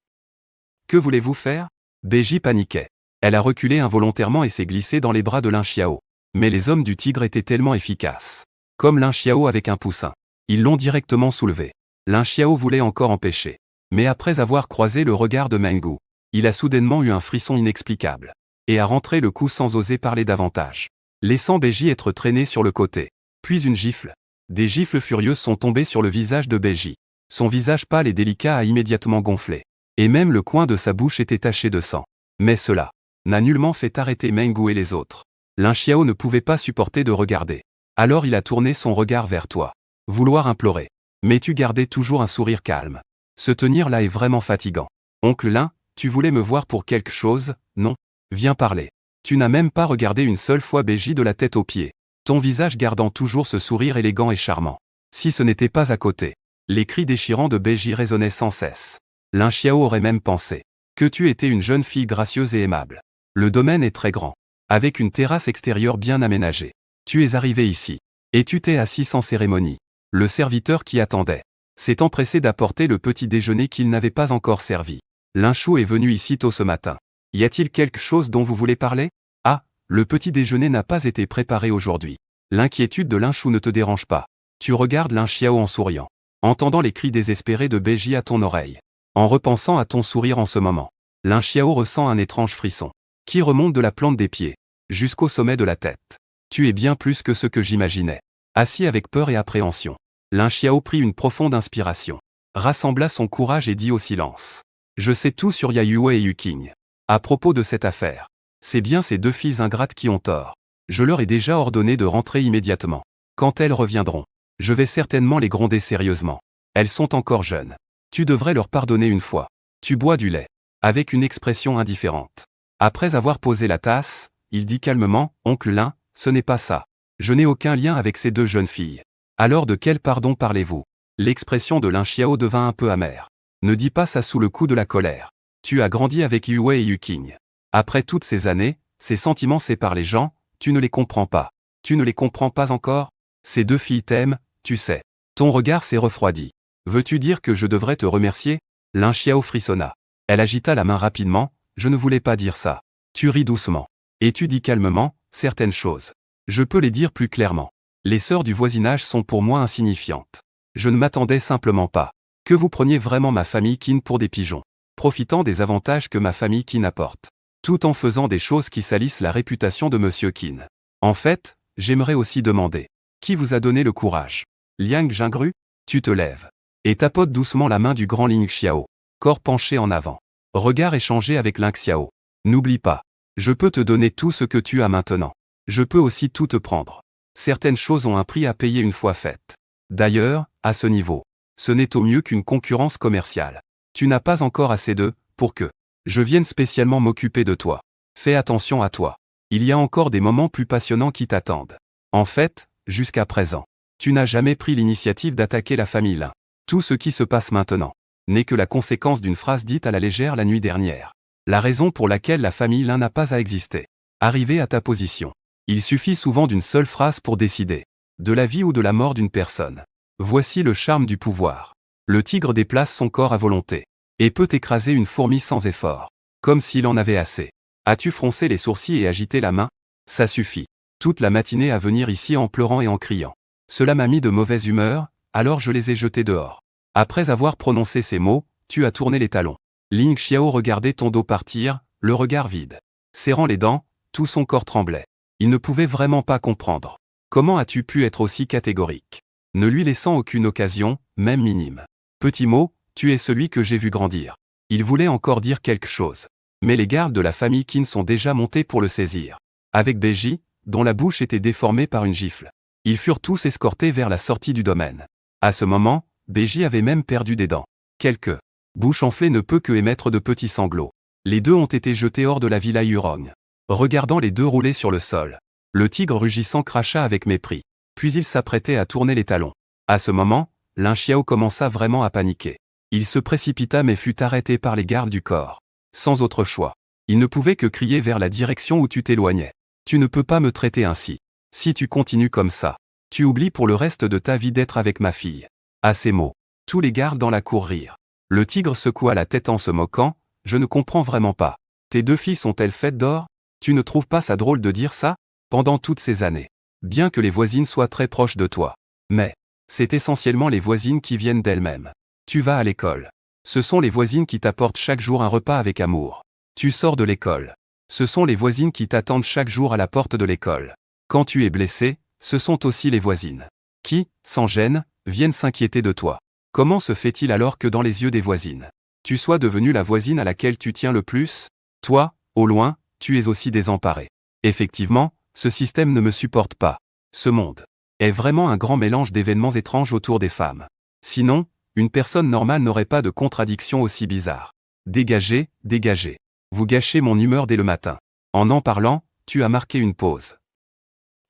Que voulez-vous faire? Beiji paniquait. Elle a reculé involontairement et s'est glissée dans les bras de Lin Xiao. Mais les hommes du tigre étaient tellement efficaces. Comme Lin Xiao avec un poussin. Ils l'ont directement soulevé. Lin Xiao voulait encore empêcher. Mais après avoir croisé le regard de Menggu, il a soudainement eu un frisson inexplicable. Et a rentré le cou sans oser parler davantage. Laissant Beiji être traîné sur le côté. Puis une gifle. Des gifles furieuses sont tombées sur le visage de Beiji. Son visage pâle et délicat a immédiatement gonflé. Et même le coin de sa bouche était taché de sang. Mais cela n'a nullement fait arrêter Menggu et les autres. Lin Xiao ne pouvait pas supporter de regarder. Alors il a tourné son regard vers toi. Vouloir implorer. Mais tu gardais toujours un sourire calme. Se tenir là est vraiment fatigant. Oncle Lin, tu voulais me voir pour quelque chose, non? Viens parler. Tu n'as même pas regardé une seule fois Beiji de la tête aux pieds. Ton visage gardant toujours ce sourire élégant et charmant. Si ce n'était pas à côté. Les cris déchirants de Beiji résonnaient sans cesse. Lin Xiao aurait même pensé que tu étais une jeune fille gracieuse et aimable. Le domaine est très grand. Avec une terrasse extérieure bien aménagée. Tu es arrivé ici. Et tu t'es assis sans cérémonie. Le serviteur qui attendait s'est empressé d'apporter le petit déjeuner qu'il n'avait pas encore servi. Lin Shu est venu ici tôt ce matin. Y a-t-il quelque chose dont vous voulez parler? Ah, le petit déjeuner n'a pas été préparé aujourd'hui. L'inquiétude de Lin Shu ne te dérange pas. Tu regardes Lin Xiao en souriant. Entendant les cris désespérés de Beiji à ton oreille. En repensant à ton sourire en ce moment. Lin Xiao ressent un étrange frisson. Qui remonte de la plante des pieds. Jusqu'au sommet de la tête. Tu es bien plus que ce que j'imaginais. Assis avec peur et appréhension. Lin Xiao prit une profonde inspiration. Rassembla son courage et dit au silence. Je sais tout sur Yayue et Yuking. À propos de cette affaire. C'est bien ces deux filles ingrates qui ont tort. Je leur ai déjà ordonné de rentrer immédiatement. Quand elles reviendront, je vais certainement les gronder sérieusement. Elles sont encore jeunes. Tu devrais leur pardonner une fois. Tu bois du lait. Avec une expression indifférente. Après avoir posé la tasse, il dit calmement, Oncle Lin, ce n'est pas ça. Je n'ai aucun lien avec ces deux jeunes filles. Alors de quel pardon parlez-vous? L'expression de Lin Xiao devint un peu amère. Ne dis pas ça sous le coup de la colère. Tu as grandi avec Yue et Yuking. Après toutes ces années, ces sentiments séparent les gens, tu ne les comprends pas. Tu ne les comprends pas encore? Ces deux filles t'aiment, tu sais. Ton regard s'est refroidi. Veux-tu dire que je devrais te remercier? Lin Xiao frissonna. Elle agita la main rapidement, je ne voulais pas dire ça. Tu ris doucement. Et tu dis calmement, certaines choses. Je peux les dire plus clairement. Les sœurs du voisinage sont pour moi insignifiantes. Je ne m'attendais simplement pas que vous preniez vraiment ma famille Qin pour des pigeons, profitant des avantages que ma famille Qin apporte, tout en faisant des choses qui salissent la réputation de Monsieur Qin. En fait, j'aimerais aussi demander, qui vous a donné le courage? Liang Jingru? Tu te lèves et tapotes doucement la main du grand Ling Xiao, corps penché en avant, regard échangé avec Ling Xiao. N'oublie pas, je peux te donner tout ce que tu as maintenant. Je peux aussi tout te prendre. Certaines choses ont un prix à payer une fois faites. D'ailleurs, à ce niveau, Ce n'est au mieux qu'une concurrence commerciale. Tu n'as pas encore assez pour que je vienne spécialement m'occuper de toi. Fais attention à toi. Il y a encore des moments plus passionnants qui t'attendent. En fait, jusqu'à présent, tu n'as jamais pris l'initiative d'attaquer la famille Lin. Tout ce qui se passe maintenant n'est que la conséquence d'une phrase dite à la légère la nuit dernière. La raison pour laquelle la famille Lin n'a pas à exister. Arrivé à ta position, il suffit souvent d'une seule phrase pour décider de la vie ou de la mort d'une personne. Voici le charme du pouvoir. Le tigre déplace son corps à volonté et peut écraser une fourmi sans effort, comme s'il en avait assez. As-tu froncé les sourcils et agité la main? Ça suffit. Toute la matinée à venir ici en pleurant et en criant. Cela m'a mis de mauvaise humeur, alors je les ai jetés dehors. Après avoir prononcé ces mots, tu as tourné les talons. Ling Xiao regardait ton dos partir, le regard vide. Serrant les dents, tout son corps tremblait. Il ne pouvait vraiment pas comprendre. Comment as-tu pu être aussi catégorique? Ne lui laissant aucune occasion, même minime. Petit mot, tu es celui que j'ai vu grandir. Il voulait encore dire quelque chose. Mais les gardes de la famille Qin sont déjà montés pour le saisir. Avec Beiji, dont la bouche était déformée par une gifle. Ils furent tous escortés vers la sortie du domaine. À ce moment, Beiji avait même perdu des dents. Quelque bouche enflée ne peut que émettre de petits sanglots. Les deux ont été jetés hors de la villa Yurong. Regardant les deux rouler sur le sol, le tigre rugissant cracha avec mépris. Puis il s'apprêtait à tourner les talons. À ce moment, Lin Xiao commença vraiment à paniquer. Il se précipita mais fut arrêté par les gardes du corps. Sans autre choix. Il ne pouvait que crier vers la direction où tu t'éloignais. Tu ne peux pas me traiter ainsi. Si tu continues comme ça, tu oublies pour le reste de ta vie d'être avec ma fille. À ces mots, tous les gardes dans la cour rirent. Le tigre secoua la tête en se moquant. Je ne comprends vraiment pas. Tes deux filles sont-elles faites d'or? Tu ne trouves pas ça drôle de dire ça? Pendant toutes ces années. Bien que les voisines soient très proches de toi. Mais, c'est essentiellement les voisines qui viennent d'elles-mêmes. Tu vas à l'école. Ce sont les voisines qui t'apportent chaque jour un repas avec amour. Tu sors de l'école. Ce sont les voisines qui t'attendent chaque jour à la porte de l'école. Quand tu es blessé, ce sont aussi les voisines qui, sans gêne, viennent s'inquiéter de toi. Comment se fait-il alors que dans les yeux des voisines, tu sois devenue la voisine à laquelle tu tiens le plus? Toi, au loin, tu es aussi désemparé. Effectivement, ce système ne me supporte pas. Ce monde est vraiment un grand mélange d'événements étranges autour des femmes. Sinon, une personne normale n'aurait pas de contradiction aussi bizarre. Dégagez, dégagez. Vous gâchez mon humeur dès le matin. En parlant, tu as marqué une pause.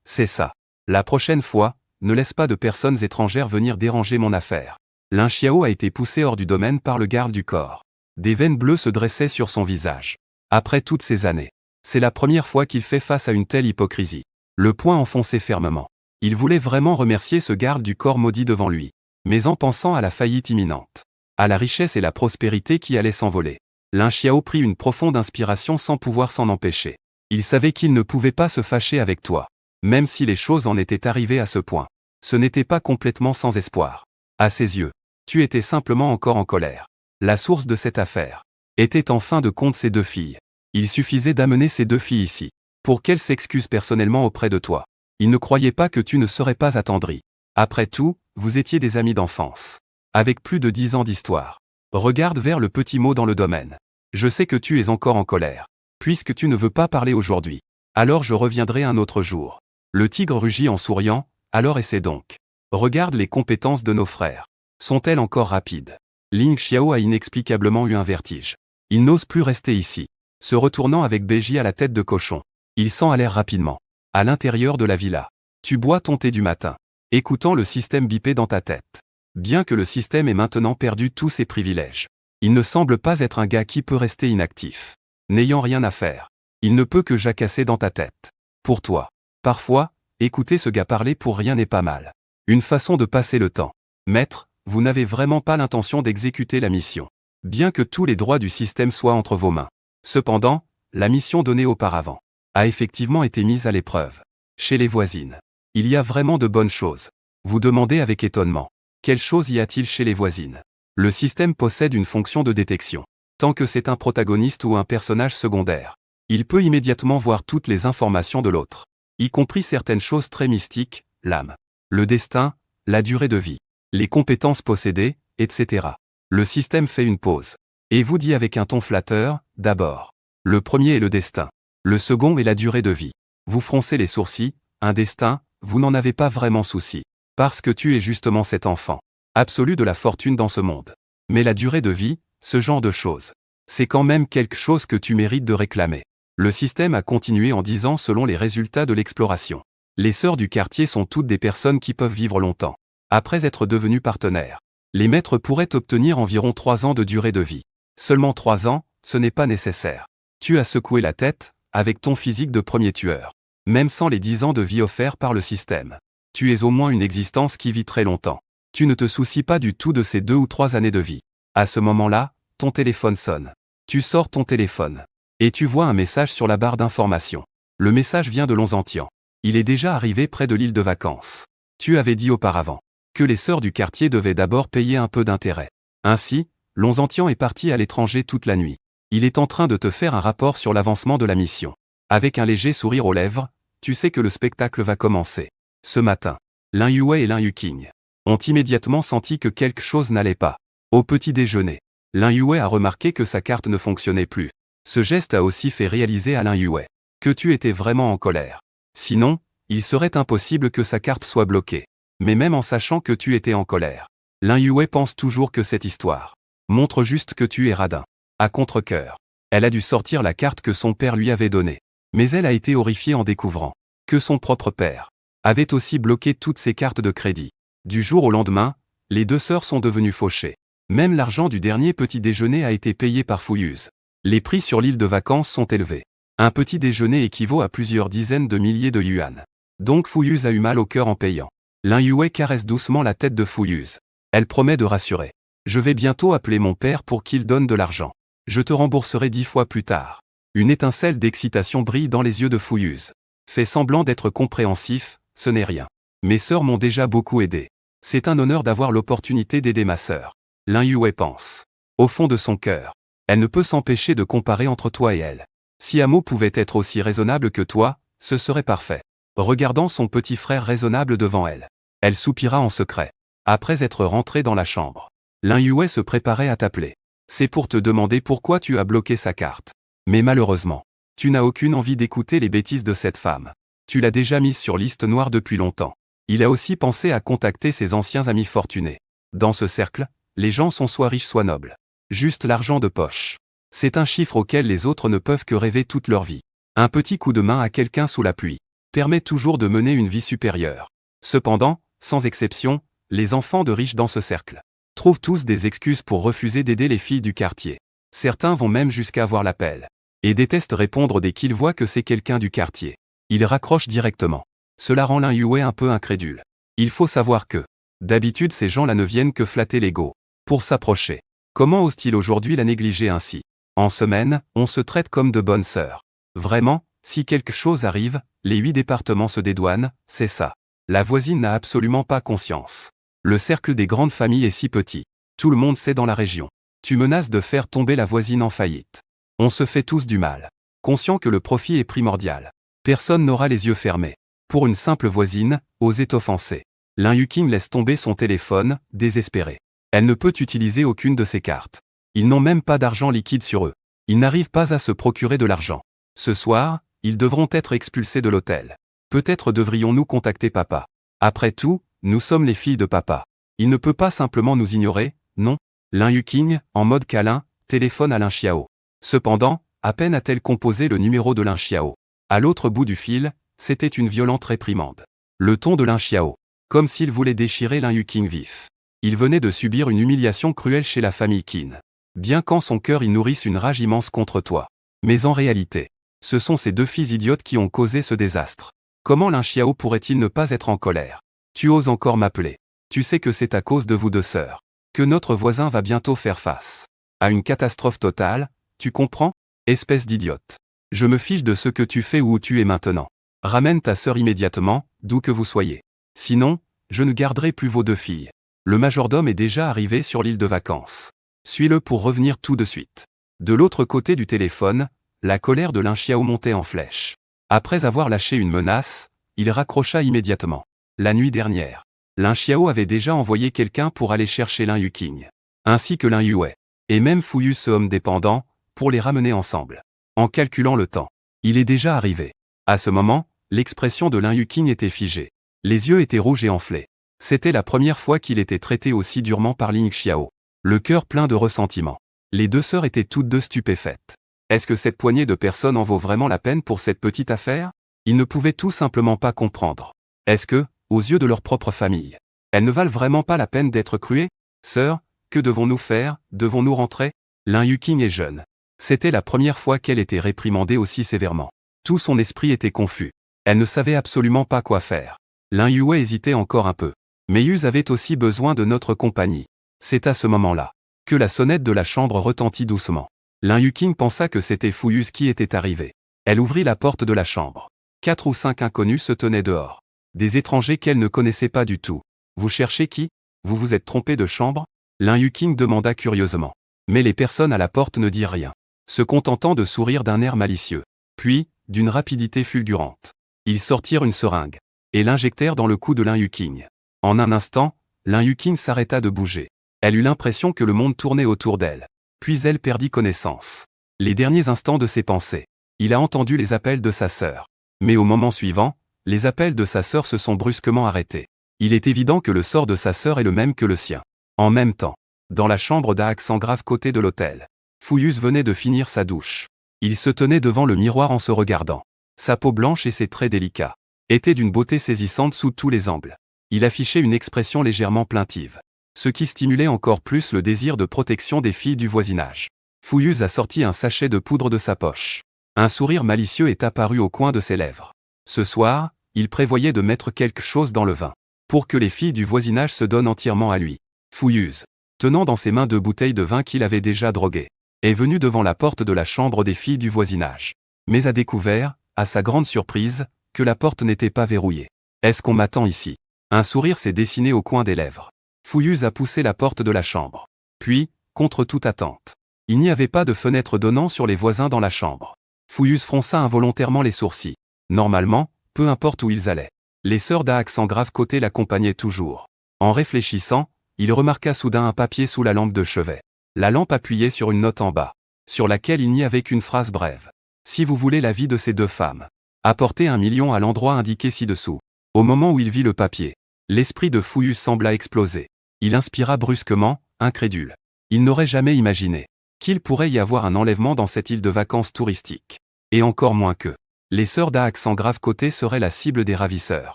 C'est ça. La prochaine fois, ne laisse pas de personnes étrangères venir déranger mon affaire. Lin Xiao a été poussé hors du domaine par le garde du corps. Des veines bleues se dressaient sur son visage. Après toutes ces années, c'est la première fois qu'il fait face à une telle hypocrisie. Le poing enfoncé fermement. Il voulait vraiment remercier ce garde du corps maudit devant lui. Mais en pensant à la faillite imminente, à la richesse et la prospérité qui allaient s'envoler, Lin Xiao prit une profonde inspiration sans pouvoir s'en empêcher. Il savait qu'il ne pouvait pas se fâcher avec toi. Même si les choses en étaient arrivées à ce point, ce n'était pas complètement sans espoir. À ses yeux, tu étais simplement encore en colère. La source de cette affaire était en fin de compte ces deux filles. Il suffisait d'amener ces deux filles ici, pour qu'elles s'excusent personnellement auprès de toi. Il ne croyait pas que tu ne serais pas attendri. Après tout, vous étiez des amis d'enfance. Avec plus de 10 ans d'histoire. Regarde vers le petit mot dans le domaine. Je sais que tu es encore en colère. Puisque tu ne veux pas parler aujourd'hui. Alors je reviendrai un autre jour. Le tigre rugit en souriant. Alors essaie donc. Regarde les compétences de nos frères. Sont-elles encore rapides? Ling Xiao a inexplicablement eu un vertige. Il n'ose plus rester ici. Se retournant avec Beiji à la tête de cochon. Il s'en allèrent rapidement. À l'intérieur de la villa. Tu bois ton thé du matin. Écoutant le système biper dans ta tête. Bien que le système ait maintenant perdu tous ses privilèges. Il ne semble pas être un gars qui peut rester inactif. N'ayant rien à faire. Il ne peut que jacasser dans ta tête. Pour toi. Parfois, écouter ce gars parler pour rien n'est pas mal. Une façon de passer le temps. Maître, vous n'avez vraiment pas l'intention d'exécuter la mission. Bien que tous les droits du système soient entre vos mains. Cependant, la mission donnée auparavant a effectivement été mise à l'épreuve. Chez les voisines. Il y a vraiment de bonnes choses. Vous demandez avec étonnement. Quelle chose y a-t-il chez les voisines? Le système possède une fonction de détection. Tant que c'est un protagoniste ou un personnage secondaire, il peut immédiatement voir toutes les informations de l'autre. Y compris certaines choses très mystiques, l'âme, le destin, la durée de vie, les compétences possédées, etc. Le système fait une pause. Et vous dit avec un ton flatteur, d'abord. Le premier est le destin. Le second est la durée de vie. Vous froncez les sourcils, un destin, vous n'en avez pas vraiment souci. Parce que tu es justement cet enfant. absolue de la fortune dans ce monde. Mais la durée de vie, ce genre de choses, c'est quand même quelque chose que tu mérites de réclamer. Le système a continué en disant selon les résultats de l'exploration. Les sœurs du quartier sont toutes des personnes qui peuvent vivre longtemps. Après être devenues partenaires, les maîtres pourraient obtenir environ 3 ans de durée de vie. Seulement 3 ans, ce n'est pas nécessaire. Tu as secoué la tête, avec ton physique de premier tueur. Même sans les 10 ans de vie offerts par le système. Tu es au moins une existence qui vit très longtemps. Tu ne te soucies pas du tout de ces 2 ou 3 années de vie. À ce moment-là, ton téléphone sonne. Tu sors ton téléphone. Et tu vois un message sur la barre d'information. Le message vient de Lonzantian. Il est déjà arrivé près de l'île de vacances. Tu avais dit auparavant que les sœurs du quartier devaient d'abord payer un peu d'intérêt. Ainsi, Lonzantian est parti à l'étranger toute la nuit. Il est en train de te faire un rapport sur l'avancement de la mission. Avec un léger sourire aux lèvres, tu sais que le spectacle va commencer. Ce matin, Lin Yue et Lin Yuqing ont immédiatement senti que quelque chose n'allait pas. Au petit déjeuner, Lin Yue a remarqué que sa carte ne fonctionnait plus. Ce geste a aussi fait réaliser à Lin Yue que tu étais vraiment en colère. Sinon, il serait impossible que sa carte soit bloquée. Mais même en sachant que tu étais en colère, Lin Yue pense toujours que cette histoire montre juste que tu es radin. À contre-cœur, elle a dû sortir la carte que son père lui avait donnée. Mais elle a été horrifiée en découvrant que son propre père avait aussi bloqué toutes ses cartes de crédit. Du jour au lendemain, les 2 sœurs sont devenues fauchées. Même l'argent du dernier petit déjeuner a été payé par fouilleuse. Les prix sur l'île de vacances sont élevés. Un petit déjeuner équivaut à plusieurs dizaines de milliers de yuan. Donc fouilleuse a eu mal au cœur en payant. Lin Yue caresse doucement la tête de fouilleuse. Elle promet de rassurer. Je vais bientôt appeler mon père pour qu'il donne de l'argent. Je te rembourserai 10 fois plus tard. Une étincelle d'excitation brille dans les yeux de fouilleuse. Fais semblant d'être compréhensif, ce n'est rien. Mes sœurs m'ont déjà beaucoup aidé. C'est un honneur d'avoir l'opportunité d'aider ma sœur. Lin Yue pense. Au fond de son cœur, elle ne peut s'empêcher de comparer entre toi et elle. Si Amo pouvait être aussi raisonnable que toi, ce serait parfait. Regardant son petit frère raisonnable devant elle, elle soupira en secret. Après être rentrée dans la chambre, Lin Yue se préparait à t'appeler. C'est pour te demander pourquoi tu as bloqué sa carte. Mais malheureusement, tu n'as aucune envie d'écouter les bêtises de cette femme. Tu l'as déjà mise sur liste noire depuis longtemps. Il a aussi pensé à contacter ses anciens amis fortunés. Dans ce cercle, les gens sont soit riches soit nobles. Juste l'argent de poche. C'est un chiffre auquel les autres ne peuvent que rêver toute leur vie. Un petit coup de main à quelqu'un sous la pluie permet toujours de mener une vie supérieure. Cependant, sans exception, les enfants de riches dans ce cercle trouvent tous des excuses pour refuser d'aider les filles du quartier. Certains vont même jusqu'à avoir l'appel et détestent répondre dès qu'ils voient que c'est quelqu'un du quartier. Ils raccrochent directement. Cela rend Lin Yue un peu incrédule. Il faut savoir que, d'habitude ces gens-là ne viennent que flatter l'ego pour s'approcher. Comment ose-t-il aujourd'hui la négliger ainsi? En semaine, on se traite comme de bonnes sœurs. Vraiment, si quelque chose arrive, les 8 départements se dédouanent, c'est ça. La voisine n'a absolument pas conscience. Le cercle des grandes familles est si petit. Tout le monde sait dans la région. Tu menaces de faire tomber la voisine en faillite. On se fait tous du mal. Conscient que le profit est primordial. Personne n'aura les yeux fermés. Pour une simple voisine, oser t'offenser. Lin Yuqing laisse tomber son téléphone, désespéré. Elle ne peut utiliser aucune de ses cartes. Ils n'ont même pas d'argent liquide sur eux. Ils n'arrivent pas à se procurer de l'argent. Ce soir, ils devront être expulsés de l'hôtel. Peut-être devrions-nous contacter papa. Après tout, nous sommes les filles de papa. Il ne peut pas simplement nous ignorer, non? Lin Yuqing, en mode câlin, téléphone à Lin Xiao. Cependant, à peine a-t-elle composé le numéro de Lin Xiao. À l'autre bout du fil, c'était une violente réprimande. Le ton de Lin Xiao, comme s'il voulait déchirer Lin Yuqing vif. Il venait de subir une humiliation cruelle chez la famille Qin. Bien qu'en son cœur il nourrisse une rage immense contre toi. Mais en réalité, ce sont ces 2 filles idiotes qui ont causé ce désastre. Comment Lin Xiao pourrait-il ne pas être en colère? Tu oses encore m'appeler. Tu sais que c'est à cause de vous 2 sœurs que notre voisin va bientôt faire face à une catastrophe totale, tu comprends? Espèce d'idiote. Je me fiche de ce que tu fais ou où tu es maintenant. Ramène ta sœur immédiatement, d'où que vous soyez. Sinon, je ne garderai plus vos 2 filles. Le majordome est déjà arrivé sur l'île de vacances. Suis-le pour revenir tout de suite. De l'autre côté du téléphone, la colère de Lin Xiao montait en flèche. Après avoir lâché une menace, il raccrocha immédiatement. La nuit dernière, Lin Xiao avait déjà envoyé quelqu'un pour aller chercher Lin Yuqing, ainsi que Lin Yue, et même Fouyu ce homme dépendant, pour les ramener ensemble. En calculant le temps, il est déjà arrivé. À ce moment, l'expression de Lin Yuqing était figée. Les yeux étaient rouges et enflés. C'était la première fois qu'il était traité aussi durement par Ling Xiao. Le cœur plein de ressentiment. Les deux sœurs étaient toutes deux stupéfaites. Est-ce que cette poignée de personnes en vaut vraiment la peine pour cette petite affaire? Ils ne pouvaient tout simplement pas comprendre. Est-ce que, aux yeux de leur propre famille, elles ne valent vraiment pas la peine d'être cruées? Sœur, que devons-nous faire? Devons-nous rentrer? Lin Yuqing est jeune. C'était la première fois qu'elle était réprimandée aussi sévèrement. Tout son esprit était confus. Elle ne savait absolument pas quoi faire. Lin Yue hésitait encore un peu. Mais Yuz avait aussi besoin de notre compagnie. C'est à ce moment-là que la sonnette de la chambre retentit doucement. Lin Yuqing pensa que c'était Fuyuz qui était arrivé. Elle ouvrit la porte de la chambre. 4 ou 5 inconnus se tenaient dehors. Des étrangers qu'elle ne connaissait pas du tout. Vous cherchez qui? Vous vous êtes trompé de chambre? Lin Yuqing demanda curieusement. Mais les personnes à la porte ne dirent rien, se contentant de sourire d'un air malicieux. Puis, d'une rapidité fulgurante, ils sortirent une seringue et l'injectèrent dans le cou de Lin Yuqing. En un instant, Lin Yuqing s'arrêta de bouger. Elle eut l'impression que le monde tournait autour d'elle. Puis elle perdit connaissance. Les derniers instants de ses pensées. Il a entendu les appels de sa sœur. Mais au moment suivant, les appels de sa sœur se sont brusquement arrêtés. Il est évident que le sort de sa sœur est le même que le sien. En même temps, dans la chambre d'Axangrave côté de l'hôtel, Fuyuz venait de finir sa douche. Il se tenait devant le miroir en se regardant. Sa peau blanche et ses traits délicats étaient d'une beauté saisissante sous tous les angles. Il affichait une expression légèrement plaintive, ce qui stimulait encore plus le désir de protection des filles du voisinage. Fuyuz a sorti un sachet de poudre de sa poche. Un sourire malicieux est apparu au coin de ses lèvres. Ce soir, il prévoyait de mettre quelque chose dans le vin, pour que les filles du voisinage se donnent entièrement à lui. Fuyuz, tenant dans ses mains 2 bouteilles de vin qu'il avait déjà droguées, est venu devant la porte de la chambre des filles du voisinage. Mais a découvert, à sa grande surprise, que la porte n'était pas verrouillée. Est-ce qu'on m'attend ici? Un sourire s'est dessiné au coin des lèvres. Fuyuz a poussé la porte de la chambre. Puis, contre toute attente, il n'y avait pas de fenêtre donnant sur les voisins dans la chambre. Fuyuz fronça involontairement les sourcils. Normalement, peu importe où ils allaient, les sœurs d'Axangrave côté l'accompagnaient toujours. En réfléchissant, il remarqua soudain un papier sous la lampe de chevet. La lampe appuyait sur une note en bas, sur laquelle il n'y avait qu'une phrase brève. Si vous voulez la vie de ces 2 femmes, apportez 1 million à l'endroit indiqué ci-dessous. Au moment où il vit le papier, l'esprit de Fuyuz sembla exploser. Il inspira brusquement, incrédule. Il n'aurait jamais imaginé qu'il pourrait y avoir un enlèvement dans cette île de vacances touristique. Et encore moins que les sœurs d'Axangrave côté seraient la cible des ravisseurs.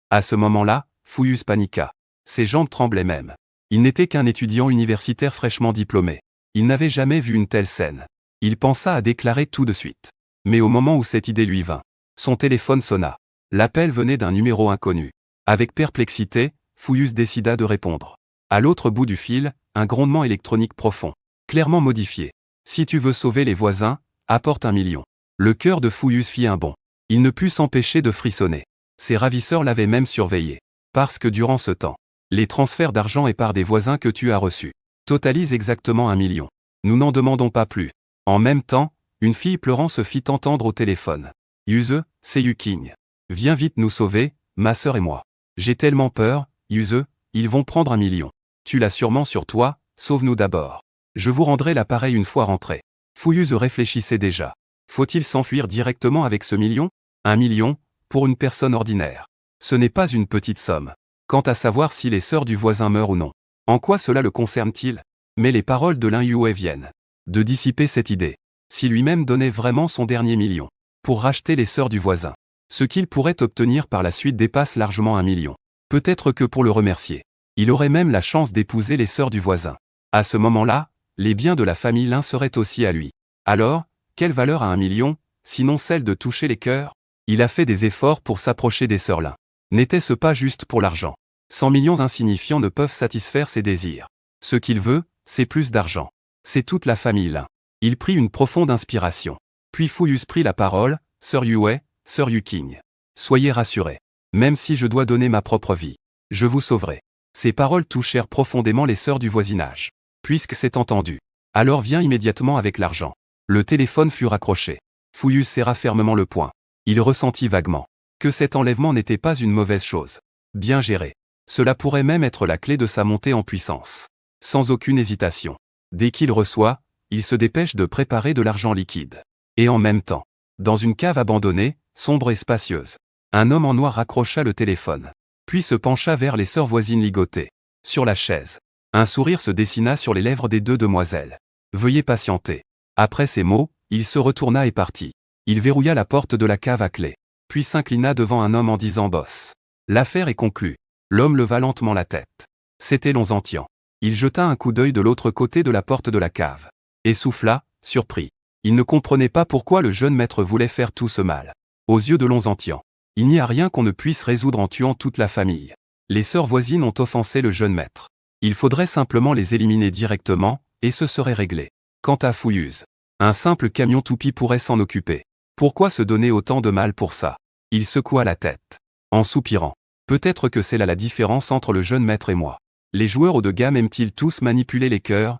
À ce moment-là, Fuyuz paniqua. Ses jambes tremblaient même. Il n'était qu'un étudiant universitaire fraîchement diplômé. Il n'avait jamais vu une telle scène. Il pensa à déclarer tout de suite. Mais au moment où cette idée lui vint, son téléphone sonna. L'appel venait d'un numéro inconnu. Avec perplexité, Fuyuz décida de répondre. À l'autre bout du fil, un grondement électronique profond, clairement modifié. Si tu veux sauver les voisins, apporte 1 million. Le cœur de Fuyuz fit un bond. Il ne put s'empêcher de frissonner. Ses ravisseurs l'avaient même surveillé. Parce que durant ce temps, les transferts d'argent et par des voisins que tu as reçus totalisent exactement 1 million. Nous n'en demandons pas plus. En même temps, une fille pleurant se fit entendre au téléphone. Yuze, c'est Yuqing. Viens vite nous sauver, ma sœur et moi. J'ai tellement peur, Yuze, ils vont prendre 1 million. Tu l'as sûrement sur toi, sauve-nous d'abord. Je vous rendrai l'appareil une fois rentré. Fuyuz réfléchissait déjà. Faut-il s'enfuir directement avec ce million? 1 million, pour une personne ordinaire. Ce n'est pas une petite somme. Quant à savoir si les sœurs du voisin meurent ou non, en quoi cela le concerne-t-il? Mais les paroles de Lin Yue viennent de dissiper cette idée. Si lui-même donnait vraiment son dernier million pour racheter les sœurs du voisin, ce qu'il pourrait obtenir par la suite dépasse largement 1 million. Peut-être que pour le remercier, il aurait même la chance d'épouser les sœurs du voisin. À ce moment-là, les biens de la famille Lin seraient aussi à lui. Alors, quelle valeur a 1 million, sinon celle de toucher les cœurs? Il a fait des efforts pour s'approcher des sœurs Lin. N'était-ce pas juste pour l'argent? 100 millions insignifiants ne peuvent satisfaire ses désirs. Ce qu'il veut, c'est plus d'argent. C'est toute la famille Lin. Il prit une profonde inspiration. Puis Fuyuz prit la parole. Sœur Yue, sœur Yuqing. Soyez rassurés. Même si je dois donner ma propre vie, je vous sauverai. Ces paroles touchèrent profondément les sœurs du voisinage. Puisque c'est entendu, alors viens immédiatement avec l'argent. Le téléphone fut raccroché. Fuyuz serra fermement le poing. Il ressentit vaguement que cet enlèvement n'était pas une mauvaise chose. Bien géré. Cela pourrait même être la clé de sa montée en puissance. Sans aucune hésitation. Dès qu'il reçoit, il se dépêche de préparer de l'argent liquide. Et en même temps, dans une cave abandonnée, sombre et spacieuse, un homme en noir raccrocha le téléphone. puis se pencha vers les sœurs voisines ligotées sur la chaise. Un sourire se dessina sur les lèvres des deux demoiselles. « Veuillez patienter. » Après ces mots, il se retourna et partit. Il verrouilla la porte de la cave à clé, puis s'inclina devant un homme en disant « Boss. L'affaire est conclue. » L'homme leva lentement la tête. C'était Lonzentian. Il jeta un coup d'œil de l'autre côté de la porte de la cave, et souffla, surpris. Il ne comprenait pas pourquoi le jeune maître voulait faire tout ce mal. Aux yeux de Lonzentian, il n'y a rien qu'on ne puisse résoudre en tuant toute la famille. Les sœurs voisines ont offensé le jeune maître. Il faudrait simplement les éliminer directement, et ce serait réglé. Quant à Fouilleuse, un simple camion toupie pourrait s'en occuper. Pourquoi se donner autant de mal pour ça? Il secoua la tête, en soupirant. Peut-être que c'est là la différence entre le jeune maître et moi. Les joueurs haut de gamme aiment-ils tous manipuler les cœurs?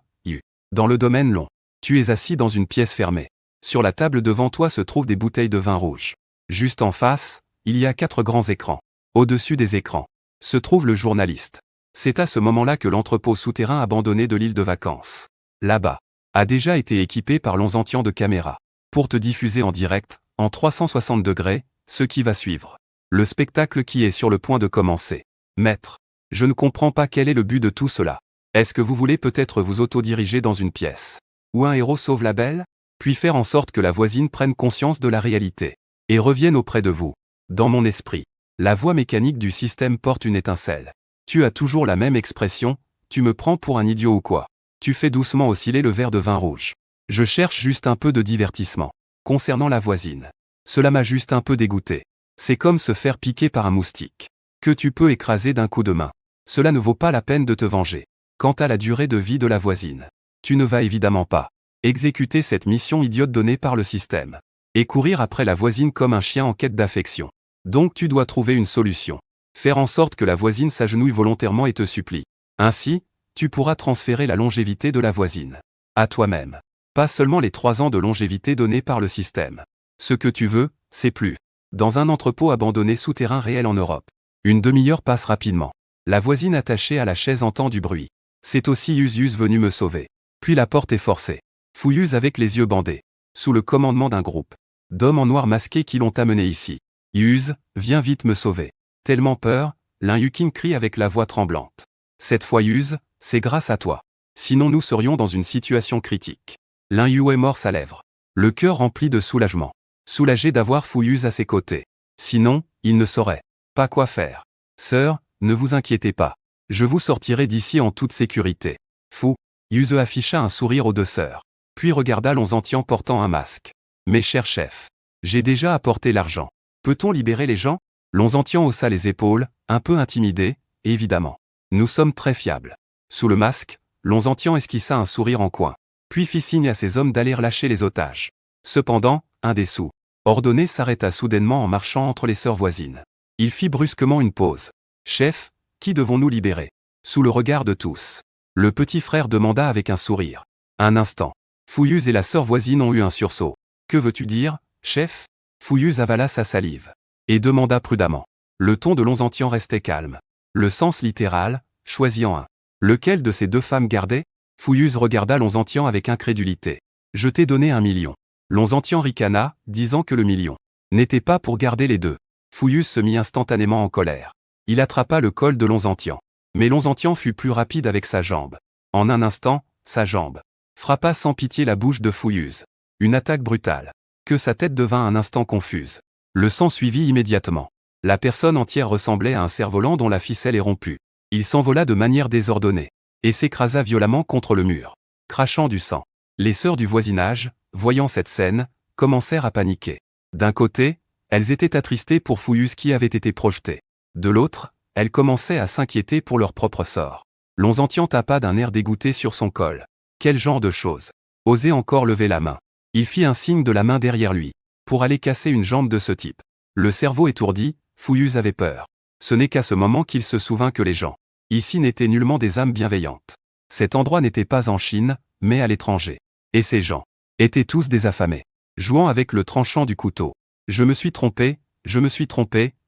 Dans le domaine long, tu es assis dans une pièce fermée. Sur la table devant toi se trouvent des bouteilles de vin rouge. Juste en face, il y a 4 grands écrans. Au-dessus des écrans, se trouve le journaliste. C'est à ce moment-là que l'entrepôt souterrain abandonné de l'île de vacances, là-bas, a déjà été équipé par Lonzentian de caméras, pour te diffuser en direct, en 360 degrés, ce qui va suivre. Le spectacle qui est sur le point de commencer. Maître, je ne comprends pas quel est le but de tout cela. Est-ce que vous voulez peut-être vous autodiriger dans une pièce, où un héros sauve la belle, puis faire en sorte que la voisine prenne conscience de la réalité, et revienne auprès de vous? Dans mon esprit, la voix mécanique du système porte une étincelle. Tu as toujours la même expression, tu me prends pour un idiot ou quoi? Tu fais doucement osciller le verre de vin rouge. Je cherche juste un peu de divertissement. Concernant la voisine, cela m'a juste un peu dégoûté. C'est comme se faire piquer par un moustique, que tu peux écraser d'un coup de main. Cela ne vaut pas la peine de te venger. Quant à la durée de vie de la voisine, tu ne vas évidemment pas exécuter cette mission idiote donnée par le système, et courir après la voisine comme un chien en quête d'affection. Donc tu dois trouver une solution. Faire en sorte que la voisine s'agenouille volontairement et te supplie. Ainsi, tu pourras transférer la longévité de la voisine à toi-même. Pas seulement les 3 ans de longévité donnés par le système. Ce que tu veux, c'est plus. Dans un entrepôt abandonné souterrain réel en Europe. Une demi-heure passe rapidement. La voisine attachée à la chaise entend du bruit. C'est aussi Yus venu me sauver. Puis la porte est forcée. Fouilleuse avec les yeux bandés. Sous le commandement d'un groupe d'hommes en noir masqués qui l'ont amené ici. Yus, viens vite me sauver. Tellement peur, Lin Yukin crie avec la voix tremblante. Cette fois Yus, c'est grâce à toi. Sinon nous serions dans une situation critique. Lin Yu est mort sa lèvre. Le cœur rempli de soulagement. Soulagé d'avoir Fouilleuse à ses côtés. Sinon, il ne saurait pas quoi faire. Sœur, ne vous inquiétez pas. Je vous sortirai d'ici en toute sécurité. Fou. Yuse afficha un sourire aux 2 sœurs. Puis regarda Lonzentian portant un masque. Mes chers chefs, j'ai déjà apporté l'argent. Peut-on libérer les gens? Lonzentian haussa les épaules, un peu intimidé, évidemment. Nous sommes très fiables. Sous le masque, Lonzentian esquissa un sourire en coin, puis fit signe à ses hommes d'aller lâcher les otages. Cependant, un des sous-ordonnés s'arrêta soudainement en marchant entre les sœurs voisines. Il fit brusquement une pause. Chef, qui devons-nous libérer? Sous le regard de tous, le petit frère demanda avec un sourire. Un instant. Fouilleuse et la sœur voisine ont eu un sursaut. Que veux-tu dire, chef? Fouilleuse avala sa salive et demanda prudemment. Le ton de Lonzentian restait calme. Le sens littéral, choisis en un. Lequel de ces 2 femmes garder? Fouilleuse regarda Lonzentian avec incrédulité. Je t'ai donné 1 million. Lonzentian ricana, disant que le million n'était pas pour garder les 2. Fouilleuse se mit instantanément en colère. Il attrapa le col de Lonzentian. Mais Lonzentian fut plus rapide avec sa jambe. En un instant, sa jambe frappa sans pitié la bouche de Fouilleuse. Une attaque brutale. Que sa tête devint un instant confuse. Le sang suivit immédiatement. La personne entière ressemblait à un cerf-volant dont la ficelle est rompue. Il s'envola de manière désordonnée, et s'écrasa violemment contre le mur, crachant du sang. Les sœurs du voisinage, voyant cette scène, commencèrent à paniquer. D'un côté, elles étaient attristées pour Fouilleuse qui avait été projetée. De l'autre, elles commençaient à s'inquiéter pour leur propre sort. Lonzentian tapa d'un air dégoûté sur son col. Quel genre de chose? Osait encore lever la main. Il fit un signe de la main derrière lui, pour aller casser une jambe de ce type. Le cerveau étourdi, Fouilleuse avait peur. Ce n'est qu'à ce moment qu'il se souvint que les gens ici n'étaient nullement des âmes bienveillantes. Cet endroit n'était pas en Chine, mais à l'étranger. Et ces gens étaient tous des affamés, jouant avec le tranchant du couteau. Je me suis trompé,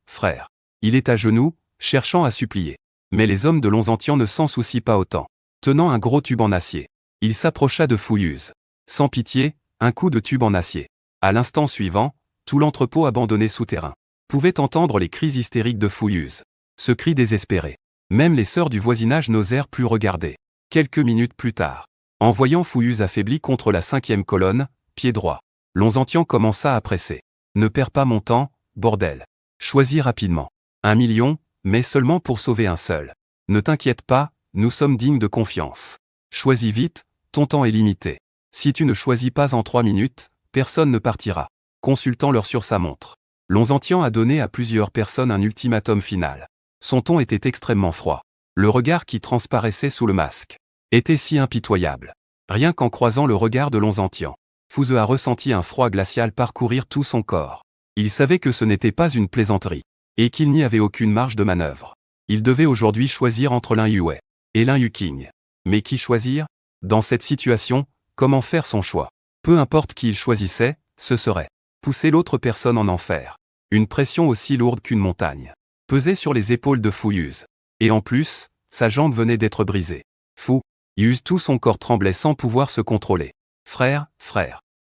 frère. Il est à genoux, cherchant à supplier. Mais les hommes de Lonzentian ne s'en soucient pas autant. Tenant un gros tube en acier, il s'approcha de Fouilleuse. Sans pitié, un coup de tube en acier. À l'instant suivant, tout l'entrepôt abandonné souterrain pouvait entendre les cris hystériques de Fouilleuse. Ce cri désespéré. Même les sœurs du voisinage n'osèrent plus regarder. Quelques minutes plus tard, en voyant Fouilleuse affaiblie contre la 5e colonne, pied droit, Lonzentian commença à presser. Ne perds pas mon temps, bordel. Choisis rapidement. 1 million, mais seulement pour sauver un seul. Ne t'inquiète pas, nous sommes dignes de confiance. Choisis vite, ton temps est limité. Si tu ne choisis pas en 3 minutes, personne ne partira. Consultant l'heure sur sa montre. Lonzentian a donné à plusieurs personnes un ultimatum final. Son ton était extrêmement froid. Le regard qui transparaissait sous le masque était si impitoyable. Rien qu'en croisant le regard de Lonzentian, Fouze a ressenti un froid glacial parcourir tout son corps. Il savait que ce n'était pas une plaisanterie, et qu'il n'y avait aucune marge de manœuvre. Il devait aujourd'hui choisir entre Lin Yue et Lin Yuqing. Mais qui choisir? Dans cette situation, comment faire son choix? Peu importe qui il choisissait, ce serait pousser l'autre personne en enfer. Une pression aussi lourde qu'une montagne pesait sur les épaules de Fouilleuse. Et en plus, sa jambe venait d'être brisée. Fouilleuse, tout son corps tremblait sans pouvoir se contrôler. Frère,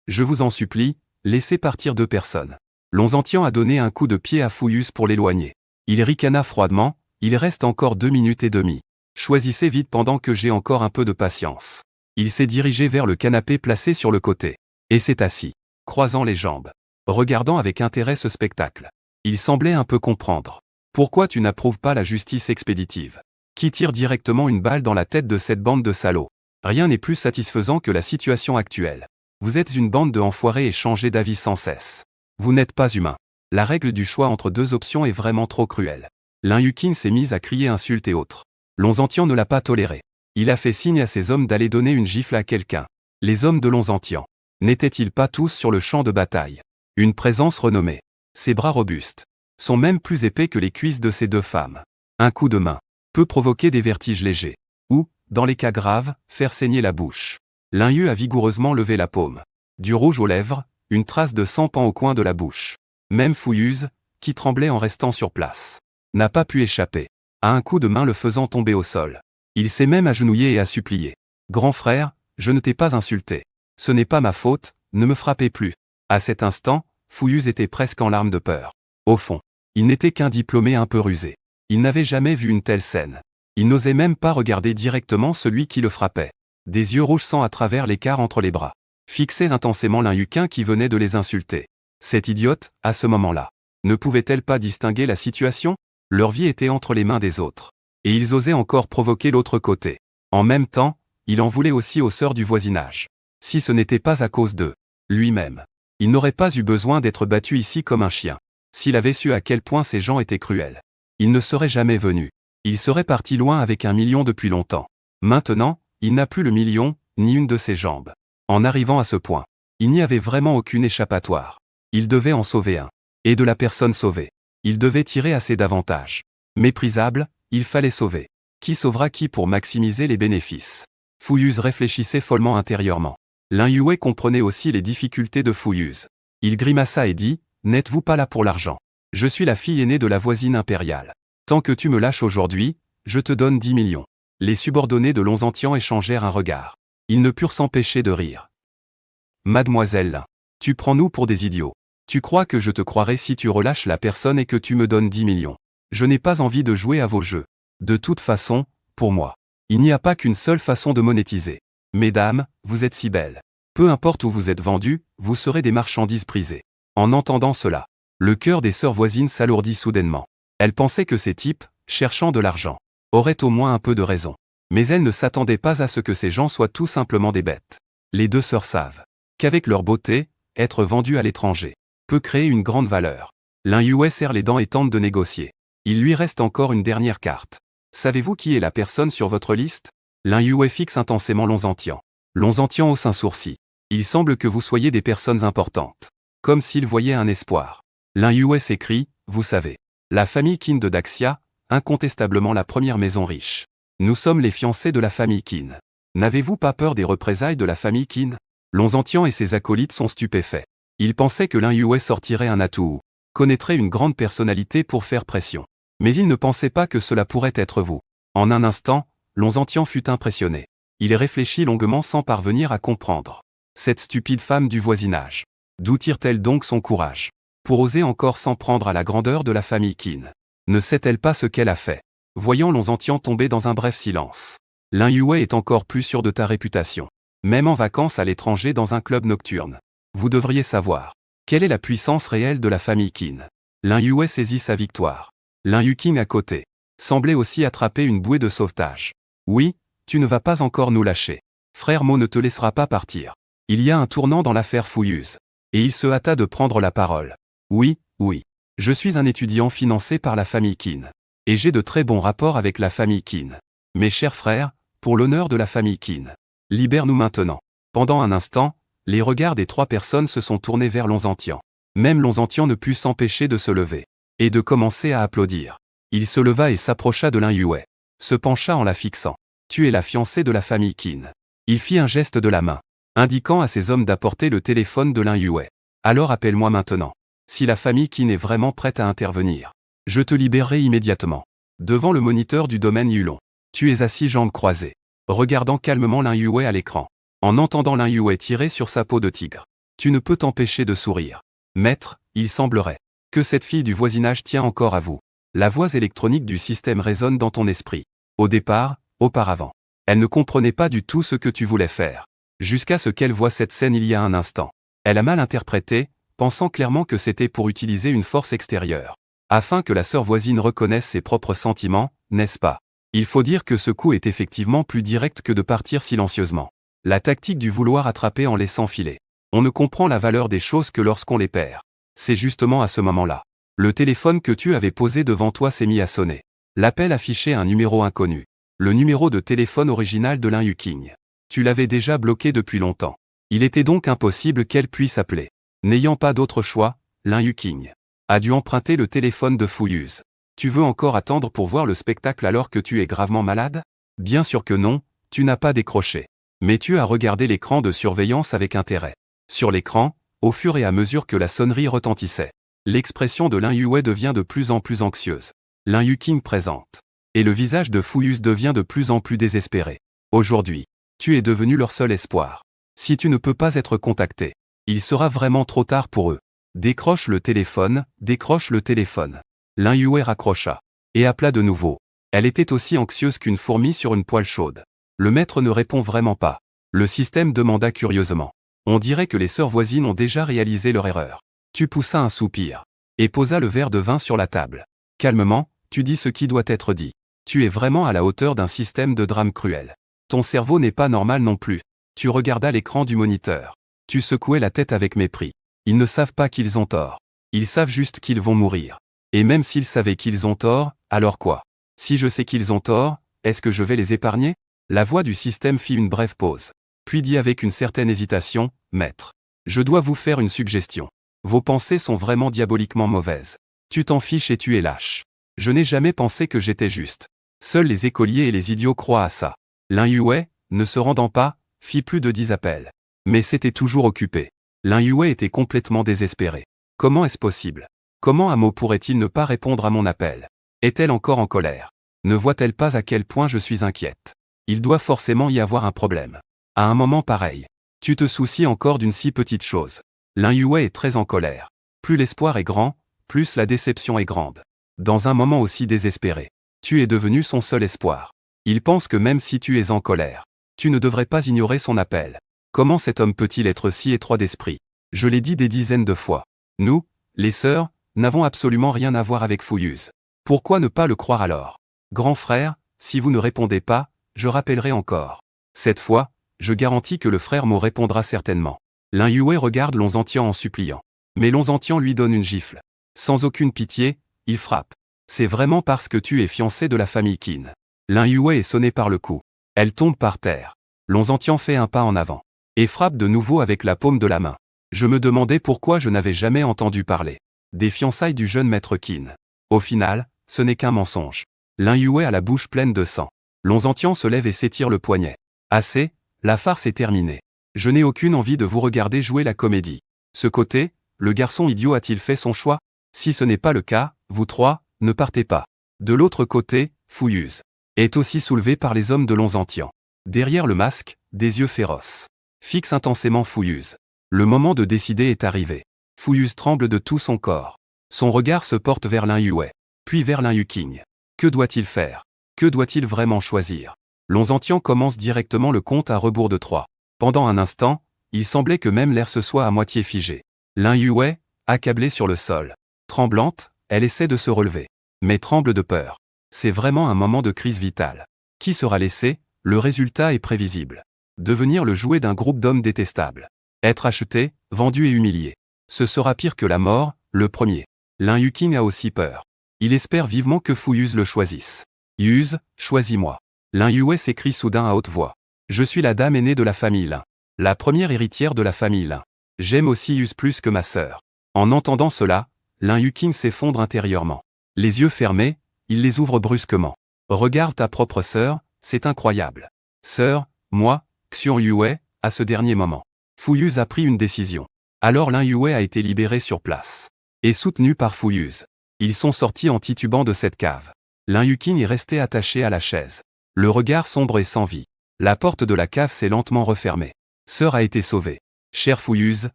je vous en supplie, laissez partir 2 personnes. Lonzentian a donné un coup de pied à Fouilleuse pour l'éloigner. Il ricana froidement, il reste encore 2 minutes et demie. Choisissez vite pendant que j'ai encore un peu de patience. Il s'est dirigé vers le canapé placé sur le côté. Et s'est assis, croisant les jambes, regardant avec intérêt ce spectacle. Il semblait un peu comprendre. Pourquoi tu n'approuves pas la justice expéditive, qui tire directement une balle dans la tête de cette bande de salauds? Rien n'est plus satisfaisant que la situation actuelle. Vous êtes une bande de enfoirés et changez d'avis sans cesse. Vous n'êtes pas humain. La règle du choix entre 2 options est vraiment trop cruelle. Lin Yuqing s'est mise à crier insultes et autres. Lonzentian ne l'a pas toléré. Il a fait signe à ses hommes d'aller donner une gifle à quelqu'un. Les hommes de Lonzentian n'étaient-ils pas tous sur le champ de bataille? Une présence renommée. Ses bras robustes sont même plus épais que les cuisses de ces 2 femmes. Un coup de main peut provoquer des vertiges légers, ou, dans les cas graves, faire saigner la bouche. Lin Yue a vigoureusement levé la paume. Du rouge aux lèvres, une trace de sang pend au coin de la bouche. Même Fouilleuse, qui tremblait en restant sur place, n'a pas pu échapper à un coup de main le faisant tomber au sol. Il s'est même agenouillé et a supplié. Grand frère, je ne t'ai pas insulté. Ce n'est pas ma faute, ne me frappez plus. À cet instant, Fouilleuse était presque en larmes de peur. Au fond, il n'était qu'un diplômé un peu rusé. Il n'avait jamais vu une telle scène. Il n'osait même pas regarder directement celui qui le frappait. Des yeux rouges sang à travers l'écart entre les bras fixaient intensément Lin Yuqing qui venait de les insulter. Cette idiote, à ce moment-là, ne pouvait-elle pas distinguer la situation? Leur vie était entre les mains des autres. Et ils osaient encore provoquer l'autre côté. En même temps, il en voulait aussi aux sœurs du voisinage. Si ce n'était pas à cause d'eux, lui-même, il n'aurait pas eu besoin d'être battu ici comme un chien. S'il avait su à quel point ces gens étaient cruels, il ne serait jamais venu. Il serait parti loin avec 1 million depuis longtemps. Maintenant, il n'a plus le million, ni une de ses jambes. En arrivant à ce point, il n'y avait vraiment aucune échappatoire. Il devait en sauver un. Et de la personne sauvée, il devait tirer assez d'avantages. Méprisable, il fallait sauver. Qui sauvera qui pour maximiser les bénéfices? Fouilleuse réfléchissait follement intérieurement. Lin Yue comprenait aussi les difficultés de Fouilleuse. Il grimaça et dit, « N'êtes-vous pas là pour l'argent? Je suis la fille aînée de la voisine impériale. Tant que tu me lâches aujourd'hui, je te donne 10 millions. » Les subordonnés de Lonzentian échangèrent un regard. Ils ne purent s'empêcher de rire. « Mademoiselle Lin, tu prends nous pour des idiots. Tu crois que je te croirai si tu relâches la personne et que tu me donnes 10 millions. Je n'ai pas envie de jouer à vos jeux. De toute façon, pour moi, il n'y a pas qu'une seule façon de monétiser. Mesdames, vous êtes si belles. Peu importe où vous êtes vendues, vous serez des marchandises prisées. » En entendant cela, le cœur des sœurs voisines s'alourdit soudainement. Elles pensaient que ces types, cherchant de l'argent, auraient au moins un peu de raison. Mais elles ne s'attendaient pas à ce que ces gens soient tout simplement des bêtes. Les 2 sœurs savent qu'avec leur beauté, être vendues à l'étranger peut créer une grande valeur. Lin Yue serre les dents et tente de négocier. Il lui reste encore une dernière carte. Savez-vous qui est la personne sur votre liste? Lin Yue fixe intensément Lonzentian. Lonzentian hausse un sourcil. Il semble que vous soyez des personnes importantes. Comme s'il voyait un espoir. Lin Yue s'écrie, vous savez. La famille Qin de Daxia, incontestablement la première maison riche. Nous sommes les fiancés de la famille Qin. N'avez-vous pas peur des représailles de la famille Qin? Lonzentian et ses acolytes sont stupéfaits. Ils pensaient que Lin Yue sortirait un atout, connaîtrait une grande personnalité pour faire pression. Mais ils ne pensaient pas que cela pourrait être vous. En un instant, Lonzentian fut impressionné. Il réfléchit longuement sans parvenir à comprendre. Cette stupide femme du voisinage. D'où tire-t-elle donc son courage pour oser encore s'en prendre à la grandeur de la famille Qin? Ne sait-elle pas ce qu'elle a fait? Voyant Lonzentian tomber dans un bref silence. Lin Yue est encore plus sûr de ta réputation. Même en vacances à l'étranger dans un club nocturne. Vous devriez savoir. Quelle est la puissance réelle de la famille Qin? Lin Yue saisit sa victoire. Lin Yuqing à côté. Semblait aussi attraper une bouée de sauvetage. Oui, tu ne vas pas encore nous lâcher. Frère Mo ne te laissera pas partir. Il y a un tournant dans l'affaire fouilleuse. Et il se hâta de prendre la parole. Oui, oui. Je suis un étudiant financé par la famille Qin. Et j'ai de très bons rapports avec la famille Qin. Mes chers frères, pour l'honneur de la famille Qin, libère-nous maintenant. Pendant un instant, les regards des trois personnes se sont tournés vers Lonzentian. Même Lonzentian ne put s'empêcher de se lever. Et de commencer à applaudir. Il se leva et s'approcha de Lin Yue. Se pencha en la fixant. Tu es la fiancée de la famille Qin. Il fit un geste de la main, indiquant à ses hommes d'apporter le téléphone de Lin Yue. Alors appelle-moi maintenant. Si la famille Qin est vraiment prête à intervenir, je te libérerai immédiatement. Devant le moniteur du domaine Yulon. Tu es assis jambes croisées, regardant calmement Lin Yue à l'écran. En entendant Lin Yue tirer sur sa peau de tigre. Tu ne peux t'empêcher de sourire. Maître, il semblerait que cette fille du voisinage tient encore à vous. La voix électronique du système résonne dans ton esprit. Au départ, auparavant. Elle ne comprenait pas du tout ce que tu voulais faire. Jusqu'à ce qu'elle voie cette scène il y a un instant. Elle a mal interprété, pensant clairement que c'était pour utiliser une force extérieure. Afin que la sœur voisine reconnaisse ses propres sentiments, n'est-ce pas? Il faut dire que ce coup est effectivement plus direct que de partir silencieusement. La tactique du vouloir attraper en laissant filer. On ne comprend la valeur des choses que lorsqu'on les perd. C'est justement à ce moment-là. Le téléphone que tu avais posé devant toi s'est mis à sonner. L'appel affichait un numéro inconnu. Le numéro de téléphone original de Lin Yuqing. Tu l'avais déjà bloqué depuis longtemps. Il était donc impossible qu'elle puisse appeler. N'ayant pas d'autre choix, Lin Yuqing a dû emprunter le téléphone de fouilleuse. Tu veux encore attendre pour voir le spectacle alors que tu es gravement malade? Bien sûr que non, tu n'as pas décroché. Mais tu as regardé l'écran de surveillance avec intérêt. Sur l'écran, au fur et à mesure que la sonnerie retentissait, l'expression de Lin Yue devient de plus en plus anxieuse. Lin Yuqing présente. Et le visage de fouilleuse devient de plus en plus désespéré. Aujourd'hui, tu es devenu leur seul espoir. Si tu ne peux pas être contacté, il sera vraiment trop tard pour eux. Décroche le téléphone, décroche le téléphone. Lin Yue raccrocha. Et appela de nouveau. Elle était aussi anxieuse qu'une fourmi sur une poêle chaude. Le maître ne répond vraiment pas. Le système demanda curieusement. On dirait que les sœurs voisines ont déjà réalisé leur erreur. Tu poussa un soupir. Et posa le verre de vin sur la table. Calmement, tu dis ce qui doit être dit. Tu es vraiment à la hauteur d'un système de drame cruel. Ton cerveau n'est pas normal non plus. Tu regardas l'écran du moniteur. Tu secouais la tête avec mépris. Ils ne savent pas qu'ils ont tort. Ils savent juste qu'ils vont mourir. Et même s'ils savaient qu'ils ont tort, alors quoi? Si je sais qu'ils ont tort, est-ce que je vais les épargner? La voix du système fit une brève pause. Puis dit avec une certaine hésitation, Maître. Je dois vous faire une suggestion. Vos pensées sont vraiment diaboliquement mauvaises. Tu t'en fiches et tu es lâche. Je n'ai jamais pensé que j'étais juste. Seuls les écoliers et les idiots croient à ça. Lin Yue, ne se rendant pas, fit plus de 10 appels. Mais c'était toujours occupé. Lin Yue était complètement désespéré. Comment est-ce possible? Comment Amo pourrait-il ne pas répondre à mon appel? Est-elle encore en colère? Ne voit-elle pas à quel point je suis inquiète? Il doit forcément y avoir un problème. À un moment pareil, tu te soucies encore d'une si petite chose. Lin Yue est très en colère. Plus l'espoir est grand, plus la déception est grande. Dans un moment aussi désespéré, tu es devenu son seul espoir. Il pense que même si tu es en colère, tu ne devrais pas ignorer son appel. Comment cet homme peut-il être si étroit d'esprit? Je l'ai dit des dizaines de fois. Nous, les sœurs, n'avons absolument rien à voir avec Fouilleuse. Pourquoi ne pas le croire alors? Grand frère, si vous ne répondez pas, je rappellerai encore. Cette fois, je garantis que le frère Mo répondra certainement. Lin Yue regarde Lonzentian en suppliant. Mais Lonzentian lui donne une gifle. Sans aucune pitié, il frappe. C'est vraiment parce que tu es fiancé de la famille Qin. Lin Yue est sonné par le coup. Elle tombe par terre. Lonzentian fait un pas en avant. Et frappe de nouveau avec la paume de la main. Je me demandais pourquoi je n'avais jamais entendu parler des fiançailles du jeune maître Qin. Au final, ce n'est qu'un mensonge. Lin Yue a la bouche pleine de sang. Lonzentian se lève et s'étire le poignet. Assez, la farce est terminée. Je n'ai aucune envie de vous regarder jouer la comédie. Ce côté, le garçon idiot a-t-il fait son choix? Si ce n'est pas le cas, vous trois, ne partez pas. De l'autre côté, Fouilleuse est aussi soulevée par les hommes de Lonzentian. Derrière le masque, des yeux féroces fixe intensément Fouilleuse. Le moment de décider est arrivé. Fouilleuse tremble de tout son corps. Son regard se porte vers Lin Yue. puis vers Lin Yuqing. Que doit-il faire? Que doit-il vraiment choisir? Long Zhantian commence directement le compte à rebours de 3. Pendant un instant, il semblait que même l'air se soit à moitié figé. Lin Yue, accablée sur le sol. Tremblante, elle essaie de se relever. Mais tremble de peur. C'est vraiment un moment de crise vitale. Qui sera laissé? Le résultat est prévisible. Devenir le jouet d'un groupe d'hommes détestables. Être acheté, vendu et humilié. Ce sera pire que la mort, le premier. Lin Yuqing a aussi peur. Il espère vivement que Fu Yuz le choisisse. Yuz, choisis-moi. Lin Yue s'écrie soudain à haute voix. Je suis la dame aînée de la famille Lin. La première héritière de la famille Lin. J'aime aussi Yuz plus que ma sœur. En entendant cela, Lin Yuqing s'effondre intérieurement. Les yeux fermés, il les ouvre brusquement. Regarde ta propre sœur, c'est incroyable. Sœur, moi, Xiong Yue, à ce dernier moment. Fu Yuz a pris une décision. Alors Lin Yue a été libéré sur place. Et soutenu par Fu Yuz. Ils sont sortis en titubant de cette cave. Lin Yuqing est resté attaché à la chaise. Le regard sombre et sans vie. La porte de la cave s'est lentement refermée. Sœur a été sauvée. Cher Fu Yuz,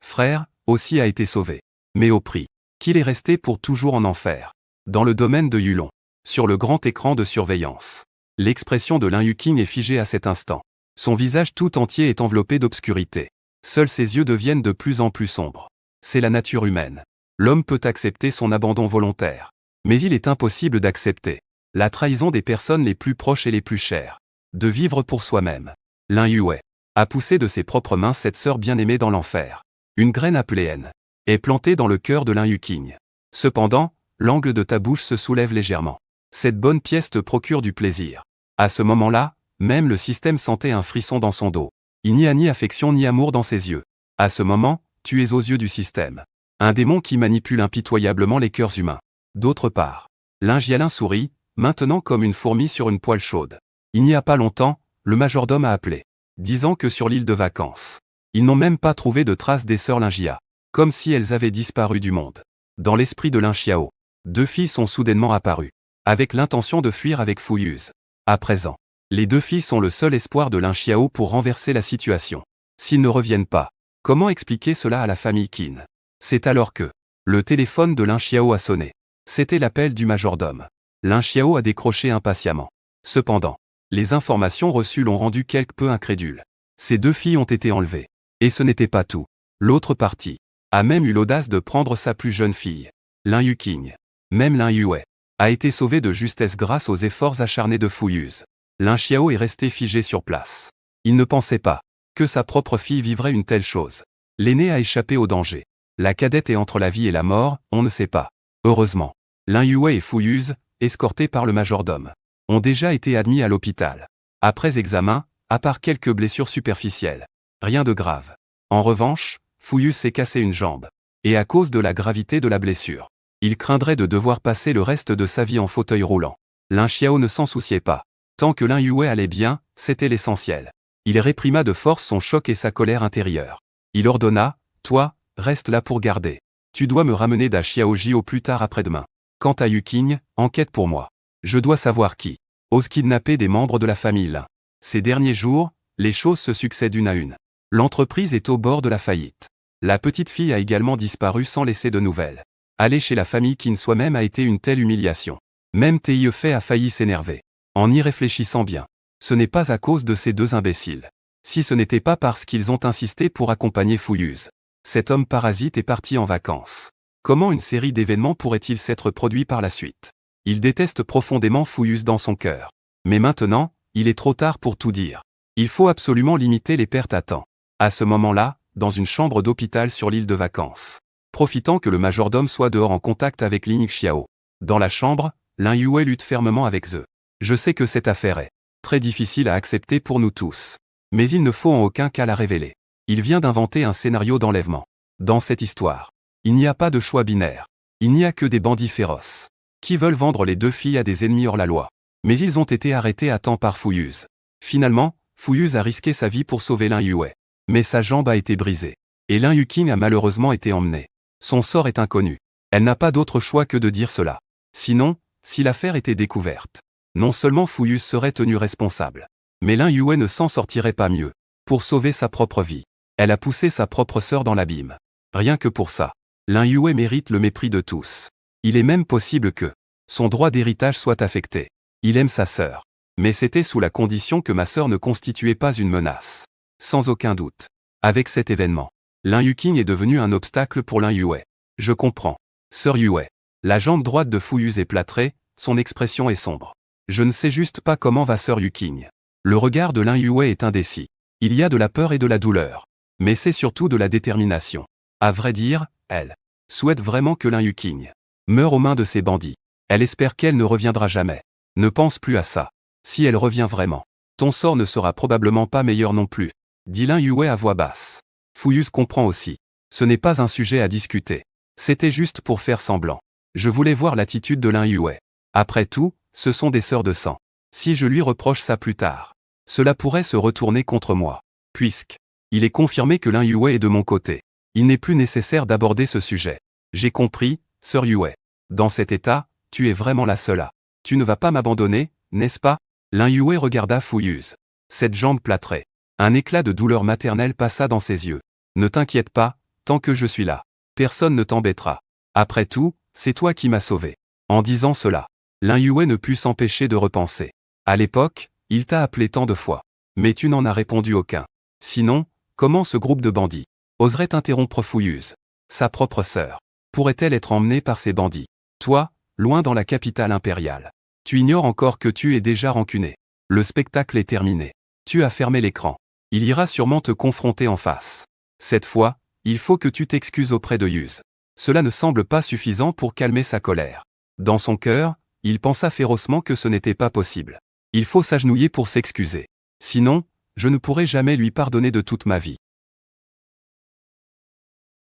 frère, aussi a été sauvé. Mais au prix. Qu'il est resté pour toujours en enfer. Dans le domaine de Yulong. Sur le grand écran de surveillance. L'expression de Lin Yuqing est figée à cet instant. Son visage tout entier est enveloppé d'obscurité. Seuls ses yeux deviennent de plus en plus sombres. C'est la nature humaine. L'homme peut accepter son abandon volontaire. Mais il est impossible d'accepter la trahison des personnes les plus proches et les plus chères. De vivre pour soi-même. Lin Yue a poussé de ses propres mains cette sœur bien-aimée dans l'enfer. Une graine appelée haine est plantée dans le cœur de Lin Yuqing. Cependant, l'angle de ta bouche se soulève légèrement. Cette bonne pièce te procure du plaisir. À ce moment-là, même le système sentait un frisson dans son dos. Il n'y a ni affection ni amour dans ses yeux. À ce moment, tu es aux yeux du système. Un démon qui manipule impitoyablement les cœurs humains. D'autre part, Lin Jialin sourit, maintenant comme une fourmi sur une poêle chaude. Il n'y a pas longtemps, le majordome a appelé, disant que sur l'île de vacances, ils n'ont même pas trouvé de traces des sœurs Lin Jia, comme si elles avaient disparu du monde. Dans l'esprit de Lin Xiao, 2 filles sont soudainement apparues, avec l'intention de fuir avec Fu Yuz. À présent, les 2 filles sont le seul espoir de Lin Xiao pour renverser la situation. S'ils ne reviennent pas, comment expliquer cela à la famille Qin? C'est alors que le téléphone de Lin Xiao a sonné. C'était l'appel du majordome. Lin Xiao a décroché impatiemment. Cependant, les informations reçues l'ont rendu quelque peu incrédule. Ces 2 filles ont été enlevées. Et ce n'était pas tout. L'autre partie a même eu l'audace de prendre sa plus jeune fille, Lin Yuqing. Même Lin Yue a été sauvé de justesse grâce aux efforts acharnés de Fu Yuz. Lin Xiao est resté figé sur place. Il ne pensait pas que sa propre fille vivrait une telle chose. L'aînée a échappé au danger. La cadette est entre la vie et la mort, on ne sait pas. Heureusement, Lin Yue et Fu Yuz, escortés par le majordome, ont déjà été admis à l'hôpital. Après examen, à part quelques blessures superficielles. Rien de grave. En revanche, Fu Yuz s'est cassé une jambe. Et à cause de la gravité de la blessure, il craindrait de devoir passer le reste de sa vie en fauteuil roulant. Lin Xiao ne s'en souciait pas. Tant que Lin Yue allait bien, c'était l'essentiel. Il réprima de force son choc et sa colère intérieure. Il ordonna, toi, reste là pour garder. Tu dois me ramener Da Xiaoji au plus tard après-demain. Quant à Yuqing, enquête pour moi. Je dois savoir qui ose kidnapper des membres de la famille Lin. Ces derniers jours, les choses se succèdent une à une. L'entreprise est au bord de la faillite. La petite fille a également disparu sans laisser de nouvelles. Aller chez la famille Qin soi-même a été une telle humiliation. Même Tie a failli s'énerver. En y réfléchissant bien, ce n'est pas à cause de ces 2 imbéciles. Si ce n'était pas parce qu'ils ont insisté pour accompagner Fu Yuz. Cet homme parasite est parti en vacances. Comment une série d'événements pourrait-il s'être produit par la suite? Il déteste profondément Fu Yuz dans son cœur. Mais maintenant, il est trop tard pour tout dire. Il faut absolument limiter les pertes à temps. À ce moment-là, dans une chambre d'hôpital sur l'île de vacances. Profitant que le majordome soit dehors en contact avec Lin Xiao. Dans la chambre, Lin Yue lutte fermement avec Ze. Je sais que cette affaire est très difficile à accepter pour nous tous. Mais il ne faut en aucun cas la révéler. Il vient d'inventer un scénario d'enlèvement. Dans cette histoire, il n'y a pas de choix binaire. Il n'y a que des bandits féroces qui veulent vendre les 2 filles à des ennemis hors la loi. Mais ils ont été arrêtés à temps par Fu Yuz. Finalement, Fu Yuz a risqué sa vie pour sauver Lin Yue. Mais sa jambe a été brisée. Et Lin Yuqing a malheureusement été emmené. Son sort est inconnu. Elle n'a pas d'autre choix que de dire cela. Sinon, si l'affaire était découverte, non seulement Fu Yuz serait tenu responsable, mais Lin Yue ne s'en sortirait pas mieux. Pour sauver sa propre vie, elle a poussé sa propre sœur dans l'abîme. Rien que pour ça, Lin Yue mérite le mépris de tous. Il est même possible que son droit d'héritage soit affecté. Il aime sa sœur. Mais c'était sous la condition que ma sœur ne constituait pas une menace. Sans aucun doute. Avec cet événement, Lin Yuqing est devenu un obstacle pour Lin Yue. Je comprends. Sœur Yue. La jambe droite de Fu Yuz est plâtrée, son expression est sombre. Je ne sais juste pas comment va sœur Yuqing. Le regard de Lin Yue est indécis. Il y a de la peur et de la douleur. Mais c'est surtout de la détermination. À vrai dire, elle souhaite vraiment que Lin Yuqing meure aux mains de ces bandits. Elle espère qu'elle ne reviendra jamais. Ne pense plus à ça. Si elle revient vraiment, ton sort ne sera probablement pas meilleur non plus, dit Lin Yue à voix basse. Fu Yuz comprend aussi. Ce n'est pas un sujet à discuter. C'était juste pour faire semblant. Je voulais voir l'attitude de Lin Yue. Après tout, ce sont des sœurs de sang. Si je lui reproche ça plus tard, cela pourrait se retourner contre moi. Puisque il est confirmé que Lin Yue est de mon côté, il n'est plus nécessaire d'aborder ce sujet. J'ai compris, sœur Yue. Dans cet état, tu es vraiment la seule. Tu ne vas pas m'abandonner, n'est-ce pas? Lin Yue regarda Fu Yuz. Cette jambe plâtrée. Un éclat de douleur maternelle passa dans ses yeux. Ne t'inquiète pas, tant que je suis là, personne ne t'embêtera. Après tout, c'est toi qui m'as sauvé. En disant cela, Lin Yue ne put s'empêcher de repenser. À l'époque, il t'a appelé tant de fois. Mais tu n'en as répondu aucun. Sinon, comment ce groupe de bandits oserait interrompre Fu Yuz? Sa propre sœur pourrait-elle être emmenée par ces bandits? Toi, loin dans la capitale impériale. Tu ignores encore que tu es déjà rancuné. Le spectacle est terminé. Tu as fermé l'écran. Il ira sûrement te confronter en face. Cette fois, il faut que tu t'excuses auprès de Yuz. Cela ne semble pas suffisant pour calmer sa colère. Dans son cœur, il pensa férocement que ce n'était pas possible. Il faut s'agenouiller pour s'excuser. Sinon, je ne pourrai jamais lui pardonner de toute ma vie.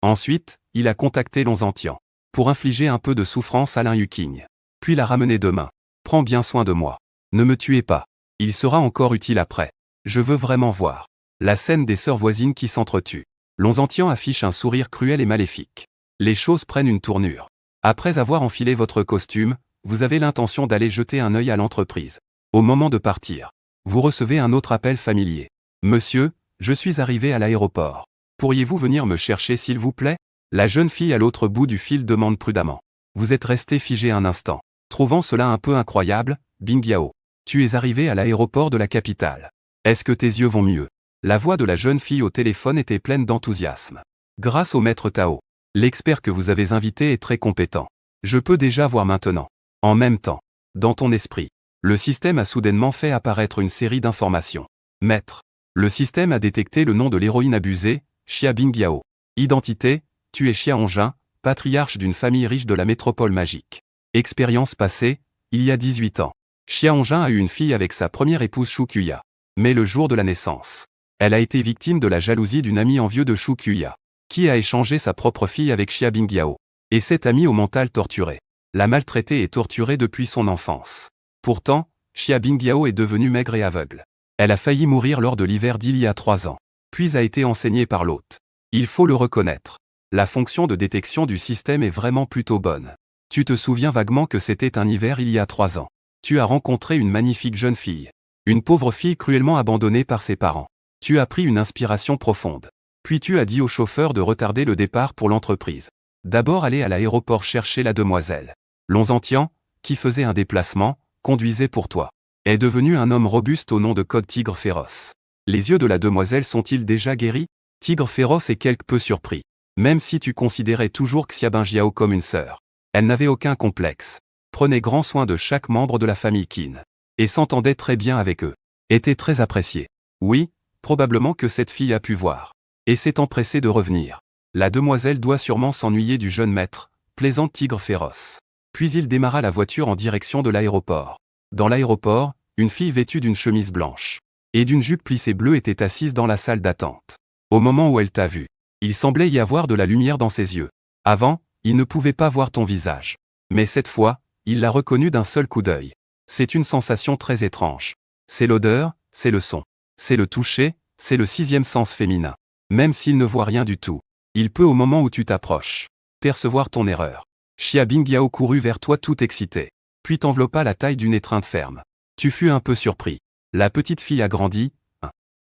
Ensuite, il a contacté Lonzantian pour infliger un peu de souffrance à Lin Yuqing. Puis l'a ramené demain. Prends bien soin de moi. Ne me tuez pas. Il sera encore utile après. Je veux vraiment voir la scène des sœurs voisines qui s'entretuent. Lonzantian affiche un sourire cruel et maléfique. Les choses prennent une tournure. Après avoir enfilé votre costume, vous avez l'intention d'aller jeter un œil à l'entreprise. Au moment de partir, vous recevez un autre appel familier. Monsieur, je suis arrivé à l'aéroport. Pourriez-vous venir me chercher s'il vous plaît? La jeune fille à l'autre bout du fil demande prudemment. Vous êtes resté figé un instant. Trouvant cela un peu incroyable, Bingyao. Tu es arrivé à l'aéroport de la capitale. Est-ce que tes yeux vont mieux? La voix de la jeune fille au téléphone était pleine d'enthousiasme. Grâce au maître Tao, l'expert que vous avez invité est très compétent. Je peux déjà voir maintenant. En même temps, dans ton esprit, le système a soudainement fait apparaître une série d'informations. Maître. Le système a détecté le nom de l'héroïne abusée, Xia Bingyao. Identité, tu es Xia Hongjin, patriarche d'une famille riche de la métropole magique. Expérience passée, il y a 18 ans. Xia Hongjin a eu une fille avec sa première épouse Shu Qiuya. Mais le jour de la naissance, elle a été victime de la jalousie d'une amie envieuse de Shu Qiuya, qui a échangé sa propre fille avec Xia Bingyao. Et cette amie au mental torturé l'a maltraitée et torturée depuis son enfance. Pourtant, Xia Bingyao est devenue maigre et aveugle. Elle a failli mourir lors de l'hiver d'il y a 3 ans, puis a été enseignée par l'hôte. Il faut le reconnaître. La fonction de détection du système est vraiment plutôt bonne. Tu te souviens vaguement que c'était un hiver il y a 3 ans. Tu as rencontré une magnifique jeune fille. Une pauvre fille cruellement abandonnée par ses parents. Tu as pris une inspiration profonde. Puis tu as dit au chauffeur de retarder le départ pour l'entreprise. D'abord aller à l'aéroport chercher la demoiselle. Lonzantian, qui faisait un déplacement, conduisait pour toi. Est devenu un homme robuste au nom de Code Tigre Féroce. Les yeux de la demoiselle sont-ils déjà guéris? Tigre Féroce est quelque peu surpris. Même si tu considérais toujours Xia Bingyao comme une sœur. Elle n'avait aucun complexe. Prenait grand soin de chaque membre de la famille Qin. Et s'entendait très bien avec eux. Était très appréciée. Oui, probablement que cette fille a pu voir. Et s'est empressée de revenir. La demoiselle doit sûrement s'ennuyer du jeune maître, plaisante Tigre Féroce. Puis il démarra la voiture en direction de l'aéroport. Dans l'aéroport, une fille vêtue d'une chemise blanche et d'une jupe plissée bleue était assise dans la salle d'attente. Au moment où elle t'a vu, il semblait y avoir de la lumière dans ses yeux. Avant, il ne pouvait pas voir ton visage. Mais cette fois, il l'a reconnu d'un seul coup d'œil. C'est une sensation très étrange. C'est l'odeur, c'est le son, c'est le toucher, c'est le 6e sens féminin. Même s'il ne voit rien du tout, il peut au moment où tu t'approches percevoir ton erreur. Xia Bingyao courut vers toi tout excité, puis t'enveloppa la taille d'une étreinte ferme. Tu fus un peu surpris. La petite fille a grandi,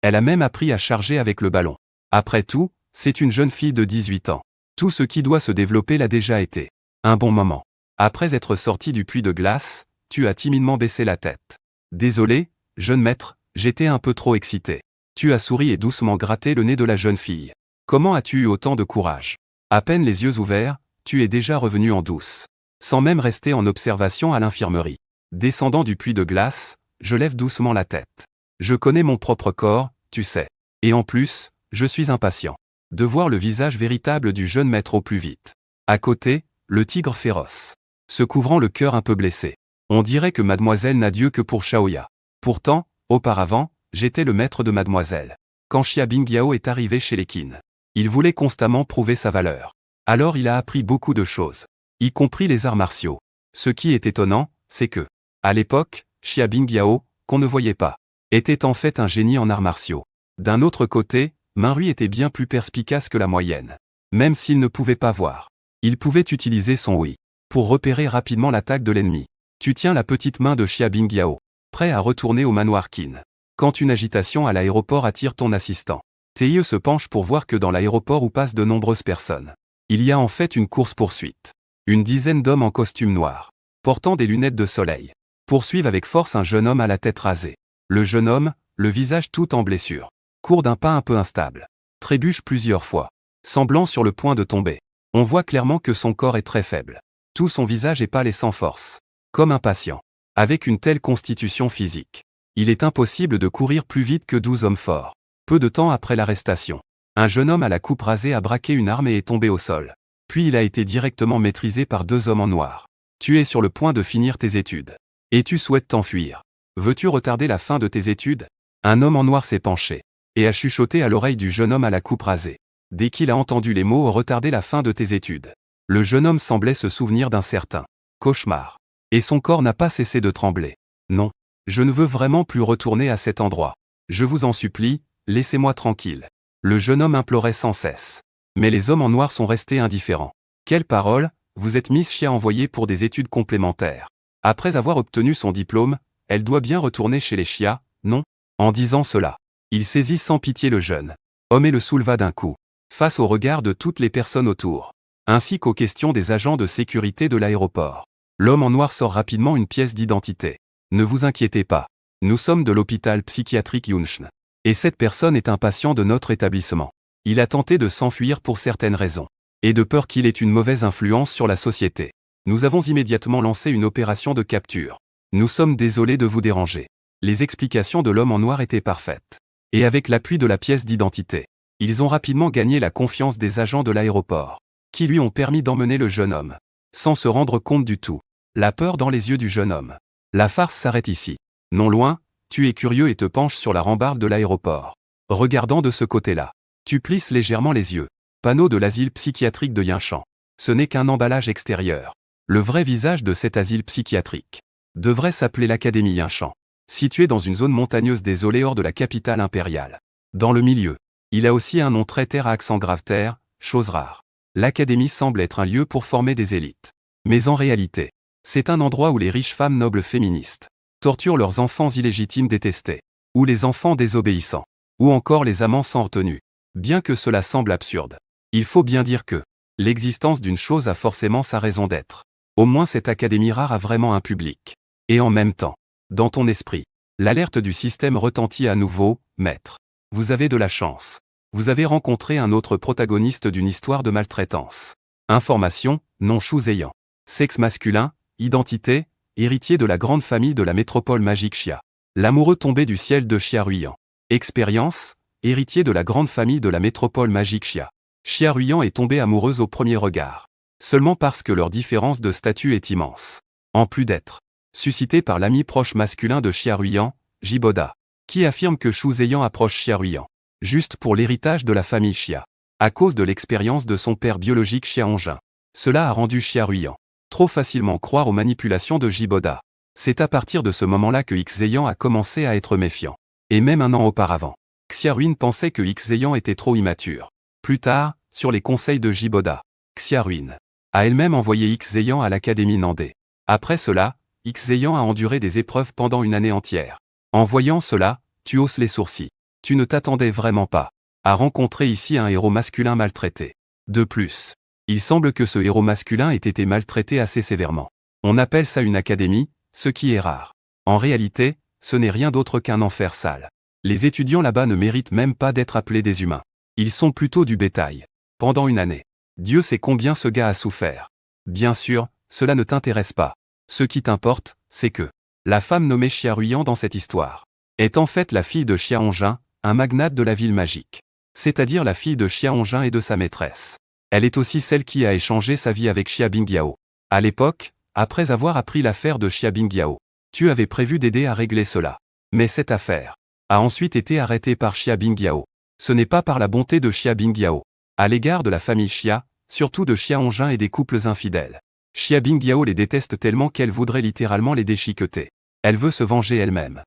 elle a même appris à charger avec le ballon. Après tout, c'est une jeune fille de 18 ans. Tout ce qui doit se développer l'a déjà été. Un bon moment. Après être sorti du puits de glace, tu as timidement baissé la tête. Désolé, jeune maître, j'étais un peu trop excité. Tu as souri et doucement gratté le nez de la jeune fille. Comment as-tu eu autant de courage? À peine les yeux ouverts, tu es déjà revenu en douce. Sans même rester en observation à l'infirmerie. Descendant du puits de glace, je lève doucement la tête. Je connais mon propre corps, tu sais. Et en plus, je suis impatient de voir le visage véritable du jeune maître au plus vite. À côté, le tigre féroce, se couvrant le cœur un peu blessé. On dirait que mademoiselle n'a Dieu que pour Shaoya. Pourtant, auparavant, j'étais le maître de mademoiselle. Quand Xia Bingyao est arrivé chez les Qin, il voulait constamment prouver sa valeur. Alors il a appris beaucoup de choses, y compris les arts martiaux. Ce qui est étonnant, c'est que, à l'époque, Xia Bingyao, qu'on ne voyait pas, était en fait un génie en arts martiaux. D'un autre côté, Minrui était bien plus perspicace que la moyenne. Même s'il ne pouvait pas voir, il pouvait utiliser son oui pour repérer rapidement l'attaque de l'ennemi. Tu tiens la petite main de Xia Bingyao, prêt à retourner au manoir Qin. Quand une agitation à l'aéroport attire ton assistant, tes yeux se penchent pour voir que dans l'aéroport où passent de nombreuses personnes, il y a en fait une course-poursuite. Une dizaine d'hommes en costume noir, portant des lunettes de soleil, poursuivent avec force un jeune homme à la tête rasée. Le jeune homme, le visage tout en blessure, court d'un pas un peu instable, trébuche plusieurs fois, semblant sur le point de tomber. On voit clairement que son corps est très faible. Tout son visage est pâle et sans force, comme un patient. Avec une telle constitution physique, il est impossible de courir plus vite que 12 hommes forts. Peu de temps après l'arrestation, un jeune homme à la coupe rasée a braqué une arme et est tombé au sol. Puis il a été directement maîtrisé par 2 hommes en noir. Tu es sur le point de finir tes études. Et tu souhaites t'enfuir. Veux-tu retarder la fin de tes études? Un homme en noir s'est penché et a chuchoté à l'oreille du jeune homme à la coupe rasée. Dès qu'il a entendu les mots « retarder la fin de tes études », le jeune homme semblait se souvenir d'un certain cauchemar. Et son corps n'a pas cessé de trembler. Non, je ne veux vraiment plus retourner à cet endroit. Je vous en supplie, laissez-moi tranquille. Le jeune homme implorait sans cesse. Mais les hommes en noir sont restés indifférents. Quelle parole, vous êtes Miss Xia envoyée pour des études complémentaires. Après avoir obtenu son diplôme, elle doit bien retourner chez les Xia, non? En disant cela, il saisit sans pitié le jeune homme et le souleva d'un coup, face au regard de toutes les personnes autour, ainsi qu'aux questions des agents de sécurité de l'aéroport. L'homme en noir sort rapidement une pièce d'identité. Ne vous inquiétez pas. Nous sommes de l'hôpital psychiatrique Yunshn. Et cette personne est un patient de notre établissement. Il a tenté de s'enfuir pour certaines raisons. Et de peur qu'il ait une mauvaise influence sur la société. Nous avons immédiatement lancé une opération de capture. Nous sommes désolés de vous déranger. Les explications de l'homme en noir étaient parfaites. Et avec l'appui de la pièce d'identité, ils ont rapidement gagné la confiance des agents de l'aéroport, qui lui ont permis d'emmener le jeune homme, sans se rendre compte du tout. La peur dans les yeux du jeune homme. La farce s'arrête ici. Non loin, tu es curieux et te penches sur la rambarde de l'aéroport. Regardant de ce côté-là, tu plisses légèrement les yeux. Panneau de l'asile psychiatrique de Yinshan. Ce n'est qu'un emballage extérieur. Le vrai visage de cet asile psychiatrique devrait s'appeler l'Académie Yinshan, située dans une zone montagneuse désolée hors de la capitale impériale. Dans le milieu, il a aussi un nom très terre à accent grave terre, chose rare. L'Académie semble être un lieu pour former des élites. Mais en réalité, c'est un endroit où les riches femmes nobles féministes torturent leurs enfants illégitimes détestés, ou les enfants désobéissants, ou encore les amants sans retenue. Bien que cela semble absurde, il faut bien dire que l'existence d'une chose a forcément sa raison d'être. Au moins cette académie rare a vraiment un public. Et en même temps, dans ton esprit, l'alerte du système retentit à nouveau, maître. Vous avez de la chance. Vous avez rencontré un autre protagoniste d'une histoire de maltraitance. Information, nom Shu Zheyan. Sexe masculin, identité, héritier de la grande famille de la métropole magique Xia. L'amoureux tombé du ciel de Xia Ruyan. Expérience, héritier de la grande famille de la métropole magique Xia. Xia Ruyan est tombée amoureuse au premier regard. Seulement parce que leur différence de statut est immense. En plus d'être suscité par l'ami proche masculin de Xia Ruyan, Jiboda, qui affirme que Shu Zheyan approche Xia Ruyan, juste pour l'héritage de la famille Xia, à cause de l'expérience de son père biologique Xia Hongin. Cela a rendu Xia Ruyan trop facilement croire aux manipulations de Jiboda. C'est à partir de ce moment-là que Xeyan a commencé à être méfiant. Et même un an auparavant, Xia Ruin pensait que Xeyan était trop immature. Plus tard, sur les conseils de Jiboda, Xia Ruin a elle-même envoyé Xeyan à l'académie Nandé. Après cela, Xeyan a enduré des épreuves pendant une année entière. En voyant cela, tu hausses les sourcils. Tu ne t'attendais vraiment pas à rencontrer ici un héros masculin maltraité. De plus, Il semble que ce héros masculin ait été maltraité assez sévèrement. On appelle ça une académie, ce qui est rare. En réalité, ce n'est rien d'autre qu'un enfer sale. Les étudiants là-bas ne méritent même pas d'être appelés des humains. Ils sont plutôt du bétail. Pendant une année. Dieu sait combien ce gars a souffert. Bien sûr, cela ne t'intéresse pas. Ce qui t'importe, c'est que la femme nommée Xia dans cette histoire est en fait la fille de Xia Hongjin, un magnate de la ville magique. C'est-à-dire la fille de Xia Hongjin et de sa maîtresse. Elle est aussi celle qui a échangé sa vie avec Xia Bingyao. À l'époque, après avoir appris l'affaire de Xia Bingyao, tu avais prévu d'aider à régler cela. Mais cette affaire a ensuite été arrêtée par Xia Bingyao. Ce n'est pas par la bonté de Xia Bingyao à l'égard de la famille Xia, surtout de Xia Hongjin et des couples infidèles. Xia Bingyao les déteste tellement qu'elle voudrait littéralement les déchiqueter. Elle veut se venger elle-même.